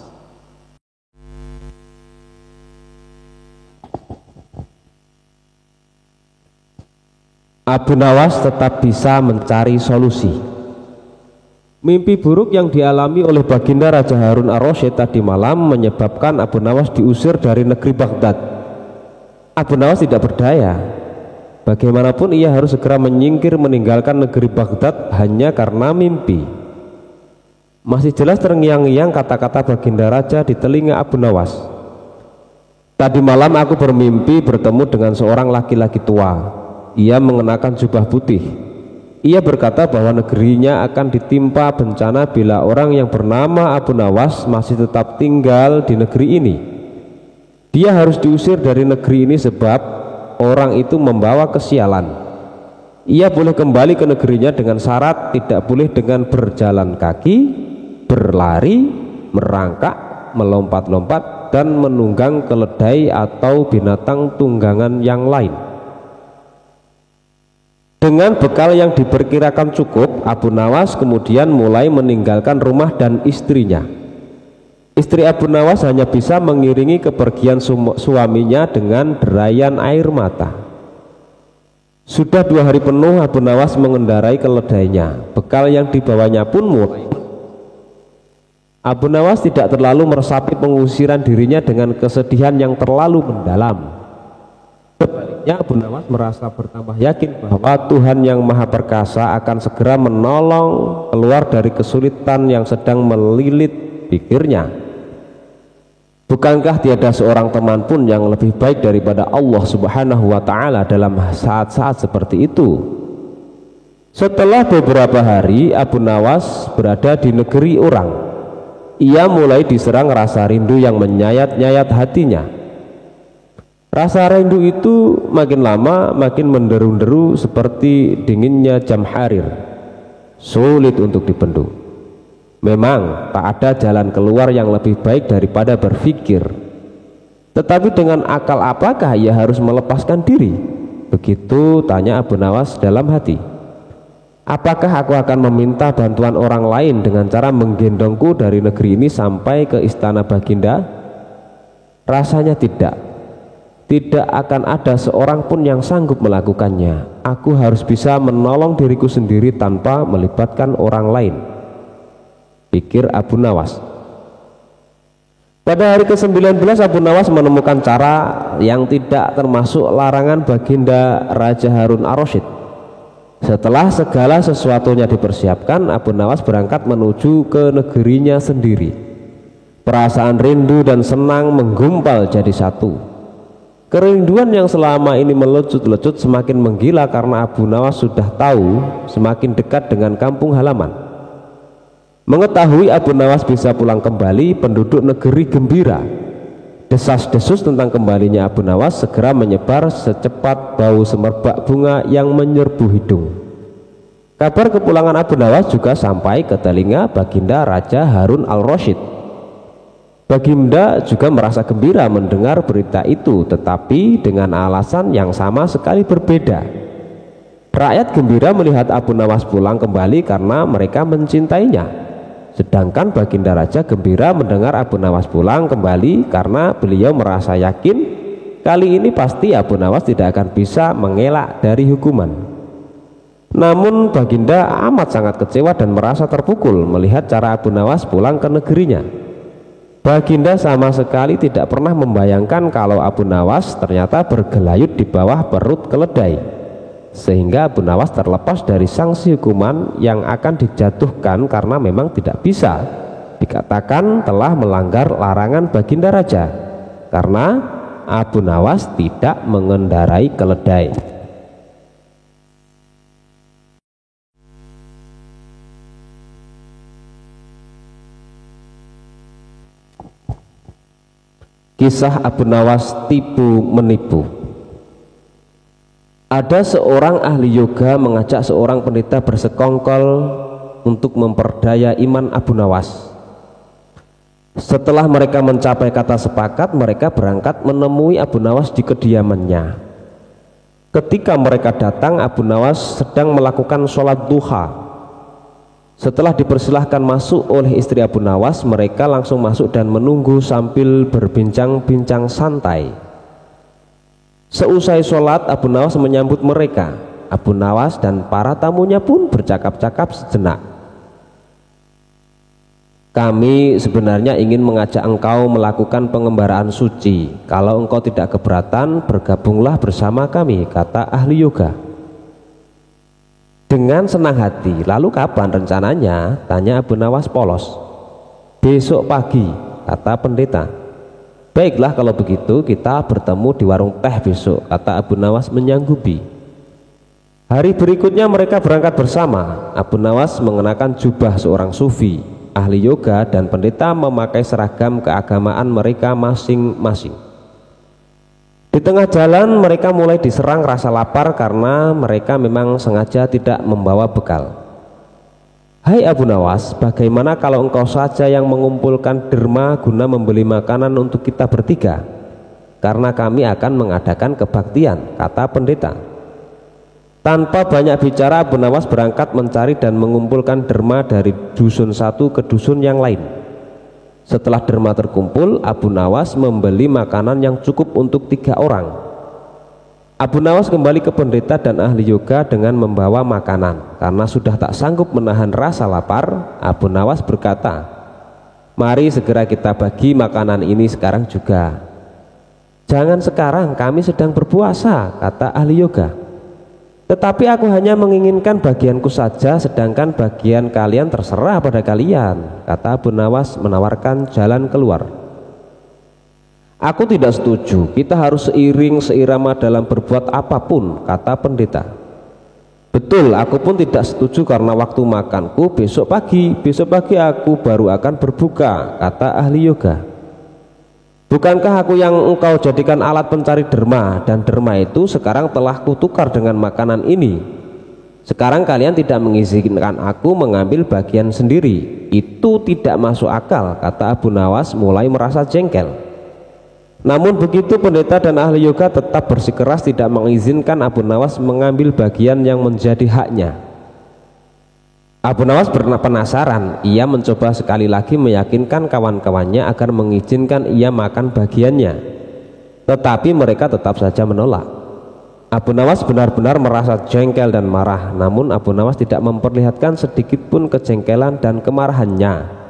Speaker 1: Abu Nawas tetap bisa mencari solusi. Mimpi buruk yang dialami oleh Baginda Raja Harun al-Rasyid tadi malam menyebabkan Abu Nawas diusir dari negeri Baghdad. Abu Nawas tidak berdaya. Bagaimanapun ia harus segera menyingkir meninggalkan negeri Baghdad hanya karena mimpi. Masih jelas terngiang-ngiang kata-kata Baginda Raja di telinga Abu Nawas. "Tadi malam aku bermimpi bertemu dengan seorang laki-laki tua. Ia mengenakan jubah putih. Ia berkata bahwa negerinya akan ditimpa bencana bila orang yang bernama Abu Nawas masih tetap tinggal di negeri ini. Dia harus diusir dari negeri ini sebab orang itu membawa kesialan. Ia boleh kembali ke negerinya dengan syarat tidak boleh dengan berjalan kaki, berlari, merangkak, melompat-lompat, dan menunggang keledai atau binatang tunggangan yang lain." Dengan bekal yang diperkirakan cukup, Abu Nawas kemudian mulai meninggalkan rumah dan istrinya. Istri Abu Nawas hanya bisa mengiringi kepergian suaminya dengan derayan air mata. Sudah 2 hari penuh Abu Nawas mengendarai keledainya. Bekal yang dibawanya pun mulai. Abu Nawas tidak terlalu meresapi pengusiran dirinya dengan kesedihan yang terlalu mendalam. Sebaliknya Abu Nawas merasa bertambah yakin bahwa Tuhan yang Maha Perkasa akan segera menolong keluar dari kesulitan yang sedang melilit pikirnya. Bukankah tiada seorang teman pun yang lebih baik daripada Allah Subhanahu wa Ta'ala dalam saat-saat seperti itu? Setelah beberapa hari Abu Nawas berada di negeri orang, ia mulai diserang rasa rindu yang menyayat-nyayat hatinya. Rasa rindu itu makin lama makin menderu-deru seperti dinginnya jam harir, sulit untuk dibendung. Memang tak ada jalan keluar yang lebih baik daripada berpikir. Tetapi dengan akal apakah ia harus melepaskan diri? Begitu tanya Abu Nawas dalam hati. Apakah aku akan meminta bantuan orang lain dengan cara menggendongku dari negeri ini sampai ke istana Baginda? Rasanya tidak. Tidak akan ada seorang pun yang sanggup melakukannya. Aku harus bisa menolong diriku sendiri tanpa melibatkan orang lain. pikir Abu Nawas. Pada hari ke-19 Abu Nawas menemukan cara yang tidak termasuk larangan baginda Raja Harun ar-Rasyid. Setelah segala sesuatunya dipersiapkan, Abu Nawas berangkat menuju ke negerinya sendiri. Perasaan rindu dan senang menggumpal jadi satu. Kerinduan yang selama ini melecut-lecut semakin menggila karena Abu Nawas sudah tahu semakin dekat dengan kampung halaman. Mengetahui Abu Nawas bisa pulang kembali, penduduk negeri gembira. Desas-desus tentang kembalinya Abu Nawas segera menyebar secepat bau semerbak bunga yang menyerbu hidung. Kabar kepulangan Abu Nawas juga sampai ke telinga baginda Raja Harun al-Rasyid. Baginda juga merasa gembira mendengar berita itu, tetapi dengan alasan yang sama sekali berbeda. Rakyat gembira melihat Abu Nawas pulang kembali karena mereka mencintainya. Sedangkan baginda raja gembira mendengar Abu Nawas pulang kembali karena beliau merasa yakin kali ini pasti Abu Nawas tidak akan bisa mengelak dari hukuman. Namun baginda amat sangat kecewa dan merasa terpukul melihat cara Abu Nawas pulang ke negerinya. Baginda sama sekali tidak pernah membayangkan kalau Abu Nawas ternyata bergelayut di bawah perut keledai, sehingga Abu Nawas terlepas dari sanksi hukuman yang akan dijatuhkan karena memang tidak bisa dikatakan telah melanggar larangan baginda raja karena Abu Nawas tidak mengendarai keledai. Kisah Abu Nawas tipu menipu. Ada seorang ahli yoga mengajak seorang pendeta bersekongkol untuk memperdaya iman Abu Nawas. Setelah mereka mencapai kata sepakat, mereka berangkat menemui Abu Nawas di kediamannya. Ketika mereka datang, Abu Nawas sedang melakukan sholat duha. Setelah dipersilahkan masuk oleh istri Abu Nawas, mereka langsung masuk dan menunggu sambil berbincang-bincang santai. Seusai sholat, Abu Nawas menyambut mereka. Abu Nawas dan para tamunya pun bercakap-cakap sejenak. Kami sebenarnya ingin mengajak engkau melakukan pengembaraan suci. Kalau engkau tidak keberatan, bergabunglah bersama kami, kata ahli yoga. Dengan senang hati. Lalu kapan rencananya? Tanya Abu Nawas polos. Besok pagi, kata pendeta. Baiklah kalau begitu kita bertemu di warung teh besok, kata Abu Nawas menyanggupi. Hari berikutnya mereka berangkat bersama. Abu Nawas mengenakan jubah seorang sufi, ahli yoga, dan pendeta memakai seragam keagamaan mereka masing-masing. Di tengah jalan mereka mulai diserang rasa lapar karena mereka memang sengaja tidak membawa bekal. Hai Abu Nawas, bagaimana kalau engkau saja yang mengumpulkan derma guna membeli makanan untuk kita bertiga? Karena kami akan mengadakan kebaktian, kata pendeta. Tanpa banyak bicara, Abu Nawas berangkat mencari dan mengumpulkan derma dari dusun satu ke dusun yang lain. Setelah derma terkumpul, Abu Nawas membeli makanan yang cukup untuk 3 orang. Abu Nawas kembali ke pendeta dan ahli yoga dengan membawa makanan. Karena sudah tak sanggup menahan rasa lapar, Abu Nawas berkata, mari segera kita bagi makanan ini sekarang juga. Jangan sekarang, kami sedang berpuasa, kata ahli yoga. Tetapi aku hanya menginginkan bagianku saja, sedangkan bagian kalian terserah pada kalian, kata Abu Nawas menawarkan jalan keluar. Aku tidak setuju, kita harus seirama dalam berbuat apapun, kata pendeta. Betul, aku pun tidak setuju karena waktu makanku besok pagi aku baru akan berbuka, kata ahli yoga. Bukankah aku yang engkau jadikan alat pencari derma, dan derma itu sekarang telah kutukar dengan makanan ini. Sekarang kalian tidak mengizinkan aku mengambil bagian sendiri. Itu tidak masuk akal, kata Abu Nawas mulai merasa jengkel. Namun begitu pendeta dan ahli yoga tetap bersikeras tidak mengizinkan Abu Nawas mengambil bagian yang menjadi haknya. Abu Nawas penasaran, ia mencoba sekali lagi meyakinkan kawan-kawannya agar mengizinkan ia makan bagiannya. Tetapi mereka tetap saja menolak. Abu Nawas benar-benar merasa jengkel dan marah, namun Abu Nawas tidak memperlihatkan sedikit pun kejengkelan dan kemarahannya.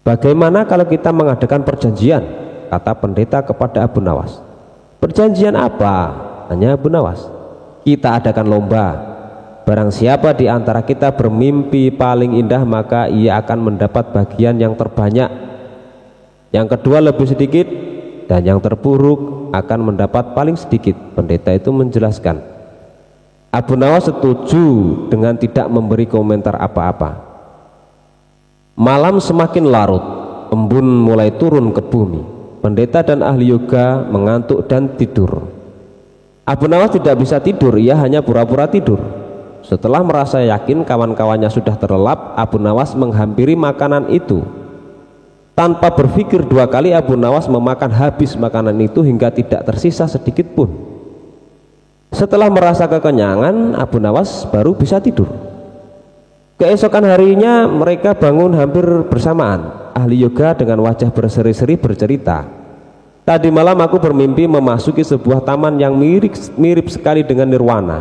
Speaker 1: Bagaimana kalau kita mengadakan perjanjian? Kata pendeta kepada Abu Nawas. Perjanjian apa? Tanya Abu Nawas. Kita adakan lomba. Barang siapa di antara kita bermimpi paling indah, maka ia akan mendapat bagian yang terbanyak. Yang kedua lebih sedikit, dan yang terburuk akan mendapat paling sedikit. Pendeta itu menjelaskan. Abu Nawas setuju dengan tidak memberi komentar apa-apa. Malam semakin larut, embun mulai turun ke bumi. Pendeta dan ahli yoga mengantuk dan tidur. Abu Nawas tidak bisa tidur, ia hanya pura-pura tidur. Setelah merasa yakin kawan-kawannya sudah terlelap, Abu Nawas menghampiri makanan itu. Tanpa berpikir dua kali, Abu Nawas memakan habis makanan itu hingga tidak tersisa sedikit pun. Setelah merasa kekenyangan, Abu Nawas baru bisa tidur. Keesokan harinya mereka bangun hampir bersamaan. Ahli yoga dengan wajah berseri-seri bercerita, tadi malam aku bermimpi memasuki sebuah taman yang mirip sekali dengan nirwana.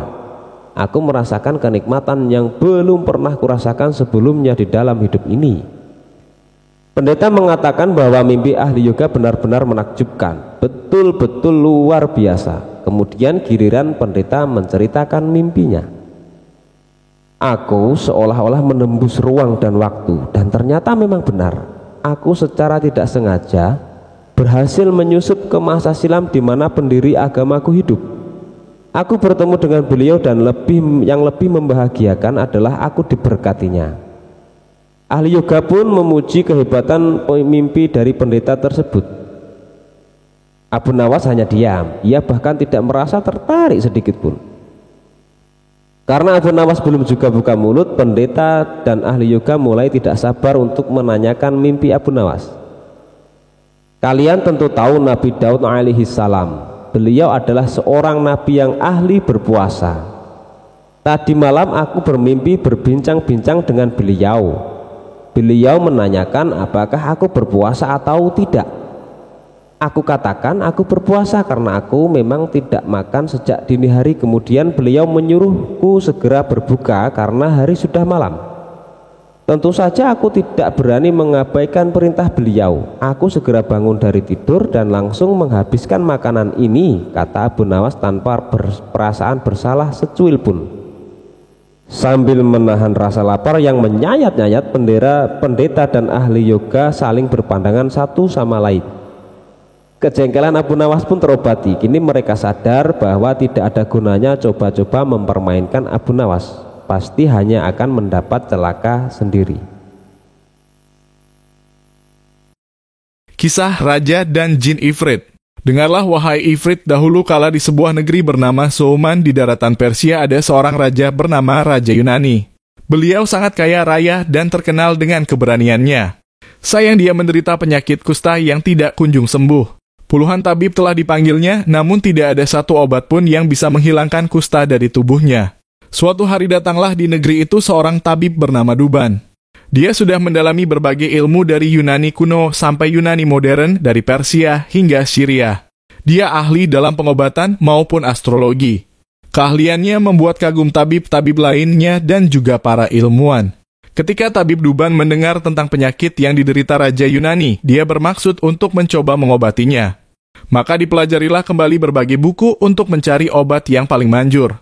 Speaker 1: Aku merasakan kenikmatan yang belum pernah kurasakan sebelumnya di dalam hidup ini. Pendeta mengatakan bahwa mimpi ahli yoga benar-benar menakjubkan, betul-betul luar biasa. Kemudian giliran pendeta menceritakan mimpinya. Aku seolah-olah menembus ruang dan waktu, dan ternyata memang benar. Aku secara tidak sengaja berhasil menyusup ke masa silam di mana pendiri agamaku hidup. Aku bertemu dengan beliau dan yang lebih membahagiakan adalah aku diberkatinya. Ahli yoga pun memuji kehebatan mimpi dari pendeta tersebut. Abu Nawas hanya diam, ia bahkan tidak merasa tertarik sedikit pun. Karena Abu Nawas belum juga buka mulut, pendeta dan ahli yoga mulai tidak sabar untuk menanyakan mimpi Abu Nawas. Kalian tentu tahu Nabi Daud alaihi salam. Beliau adalah seorang nabi yang ahli berpuasa. Tadi malam aku bermimpi berbincang-bincang dengan beliau. Beliau menanyakan apakah aku berpuasa atau tidak. Aku katakan aku berpuasa karena aku memang tidak makan sejak dini hari. Kemudian beliau menyuruhku segera berbuka karena hari sudah malam. Tentu saja aku tidak berani mengabaikan perintah beliau. Aku segera bangun dari tidur dan langsung menghabiskan makanan ini, kata Abu Nawas tanpa perasaan bersalah secuil pun. Sambil menahan rasa lapar yang menyayat-nyayat, pendeta dan ahli yoga saling berpandangan satu sama lain. Kejengkelan Abu Nawas pun terobati. Kini mereka sadar bahwa tidak ada gunanya coba-coba mempermainkan Abu Nawas. Pasti hanya akan mendapat celaka sendiri.
Speaker 3: Kisah Raja dan Jin Ifrit. Dengarlah wahai Ifrit, dahulu kala di sebuah negeri bernama Souman di daratan Persia ada seorang raja bernama Raja Yunani. Beliau sangat kaya raya dan terkenal dengan keberaniannya. Sayang dia menderita penyakit kusta yang tidak kunjung sembuh. Puluhan tabib telah dipanggilnya, namun tidak ada satu obat pun yang bisa menghilangkan kusta dari tubuhnya. Suatu hari datanglah di negeri itu seorang tabib bernama Duban. Dia sudah mendalami berbagai ilmu dari Yunani kuno sampai Yunani modern, dari Persia hingga Syria. Dia ahli dalam pengobatan maupun astrologi. Keahliannya membuat kagum tabib-tabib lainnya dan juga para ilmuwan. Ketika tabib Duban mendengar tentang penyakit yang diderita Raja Yunani, dia bermaksud untuk mencoba mengobatinya. Maka dipelajarilah kembali berbagai buku untuk mencari obat yang paling manjur.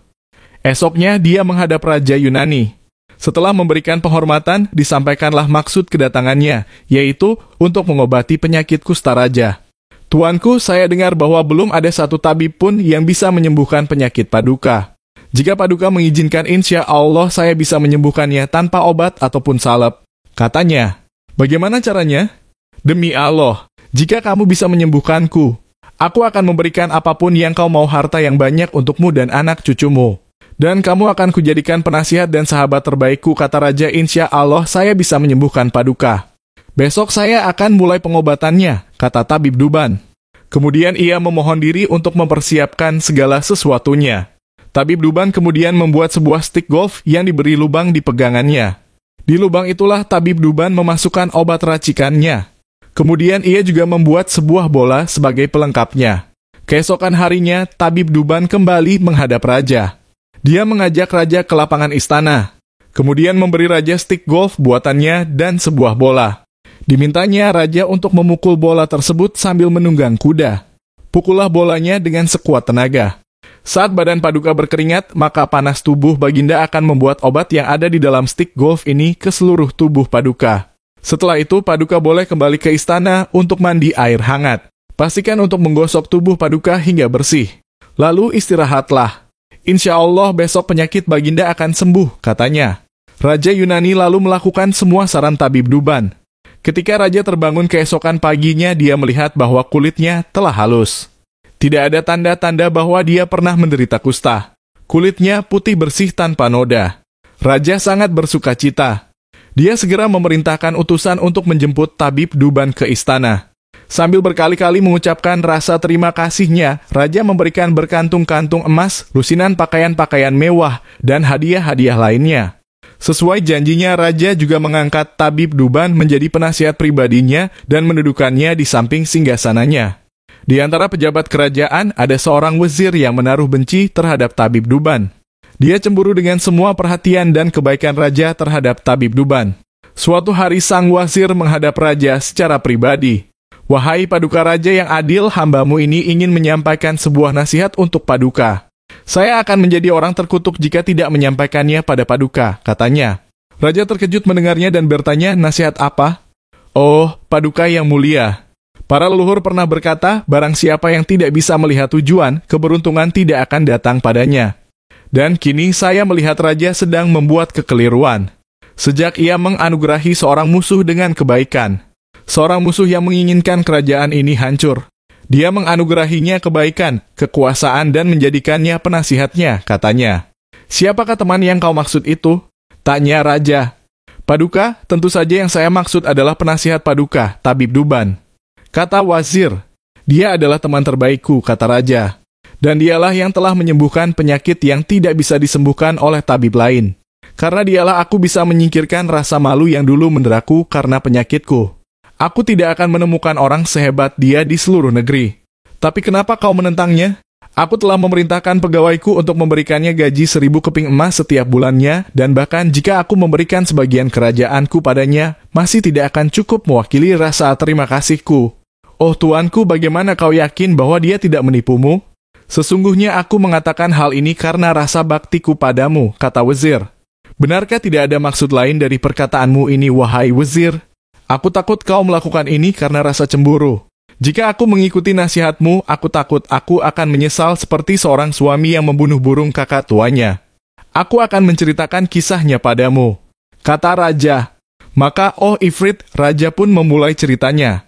Speaker 3: Esoknya dia menghadap Raja Yunani. Setelah memberikan penghormatan, disampaikanlah maksud kedatangannya, yaitu untuk mengobati penyakit kusta raja. Tuanku, saya dengar bahwa belum ada satu tabib pun yang bisa menyembuhkan penyakit Paduka. Jika Paduka mengizinkan, insya Allah saya bisa menyembuhkannya tanpa obat ataupun salep. Katanya, bagaimana caranya? Demi Allah, jika kamu bisa menyembuhkanku, aku akan memberikan apapun yang kau mau, harta yang banyak untukmu dan anak cucumu. Dan kamu akan kujadikan penasihat dan sahabat terbaikku, kata Raja, insya Allah saya bisa menyembuhkan Paduka. Besok saya akan mulai pengobatannya, kata tabib Duban. Kemudian ia memohon diri untuk mempersiapkan segala sesuatunya. Tabib Duban kemudian membuat sebuah stik golf yang diberi lubang di pegangannya. Di lubang itulah tabib Duban memasukkan obat racikannya. Kemudian ia juga membuat sebuah bola sebagai pelengkapnya. Keesokan harinya, tabib Duban kembali menghadap raja. Dia mengajak raja ke lapangan istana. Kemudian memberi raja stik golf buatannya dan sebuah bola. Dimintanya raja untuk memukul bola tersebut sambil menunggang kuda. Pukullah bolanya dengan sekuat tenaga. Saat badan Paduka berkeringat, maka panas tubuh Baginda akan membuat obat yang ada di dalam stik golf ini ke seluruh tubuh Paduka. Setelah itu, Paduka boleh kembali ke istana untuk mandi air hangat. Pastikan untuk menggosok tubuh Paduka hingga bersih. Lalu istirahatlah. Insya Allah besok penyakit Baginda akan sembuh, katanya. Raja Yunani lalu melakukan semua saran tabib Duban. Ketika raja terbangun keesokan paginya, dia melihat bahwa kulitnya telah halus. Tidak ada tanda-tanda bahwa dia pernah menderita kusta. Kulitnya putih bersih tanpa noda. Raja sangat bersuka cita. Dia segera memerintahkan utusan untuk menjemput tabib Duban ke istana. Sambil berkali-kali mengucapkan rasa terima kasihnya, raja memberikan berkantung-kantung emas, lusinan pakaian-pakaian mewah, dan hadiah-hadiah lainnya. Sesuai janjinya, raja juga mengangkat tabib Duban menjadi penasihat pribadinya dan mendudukannya di samping singgasananya. Di antara pejabat kerajaan, ada seorang wazir yang menaruh benci terhadap tabib Duban. Dia cemburu dengan semua perhatian dan kebaikan raja terhadap tabib Duban. Suatu hari sang wazir menghadap raja secara pribadi. Wahai Paduka Raja yang adil, hambamu ini ingin menyampaikan sebuah nasihat untuk Paduka. Saya akan menjadi orang terkutuk jika tidak menyampaikannya pada Paduka, katanya. Raja terkejut mendengarnya dan bertanya, nasihat apa? Oh, Paduka yang mulia. Para leluhur pernah berkata, barang siapa yang tidak bisa melihat tujuan, keberuntungan tidak akan datang padanya. Dan kini saya melihat raja sedang membuat kekeliruan. Sejak ia menganugerahi seorang musuh dengan kebaikan. Seorang musuh yang menginginkan kerajaan ini hancur. Dia menganugerahinya kebaikan, kekuasaan, dan menjadikannya penasihatnya, katanya. Siapakah teman yang kau maksud itu? Tanya raja. Paduka, tentu saja yang saya maksud adalah penasihat Paduka, tabib Duban. Kata wazir, dia adalah teman terbaikku, kata raja. Dan dialah yang telah menyembuhkan penyakit yang tidak bisa disembuhkan oleh tabib lain. Karena dialah aku bisa menyingkirkan rasa malu yang dulu menderaku karena penyakitku. Aku tidak akan menemukan orang sehebat dia di seluruh negeri. Tapi kenapa kau menentangnya? Aku telah memerintahkan pegawaiku untuk memberikannya gaji 1.000 keping emas setiap bulannya, dan bahkan jika aku memberikan sebagian kerajaanku padanya, masih tidak akan cukup mewakili rasa terima kasihku. Oh tuanku, bagaimana kau yakin bahwa dia tidak menipumu? Sesungguhnya aku mengatakan hal ini karena rasa baktiku padamu, kata wazir. Benarkah tidak ada maksud lain dari perkataanmu ini, wahai wazir? Aku takut kau melakukan ini karena rasa cemburu. Jika aku mengikuti nasihatmu, aku takut aku akan menyesal seperti seorang suami yang membunuh burung kakak tuanya. Aku akan menceritakan kisahnya padamu, kata raja. Maka, oh Ifrit, raja pun memulai ceritanya.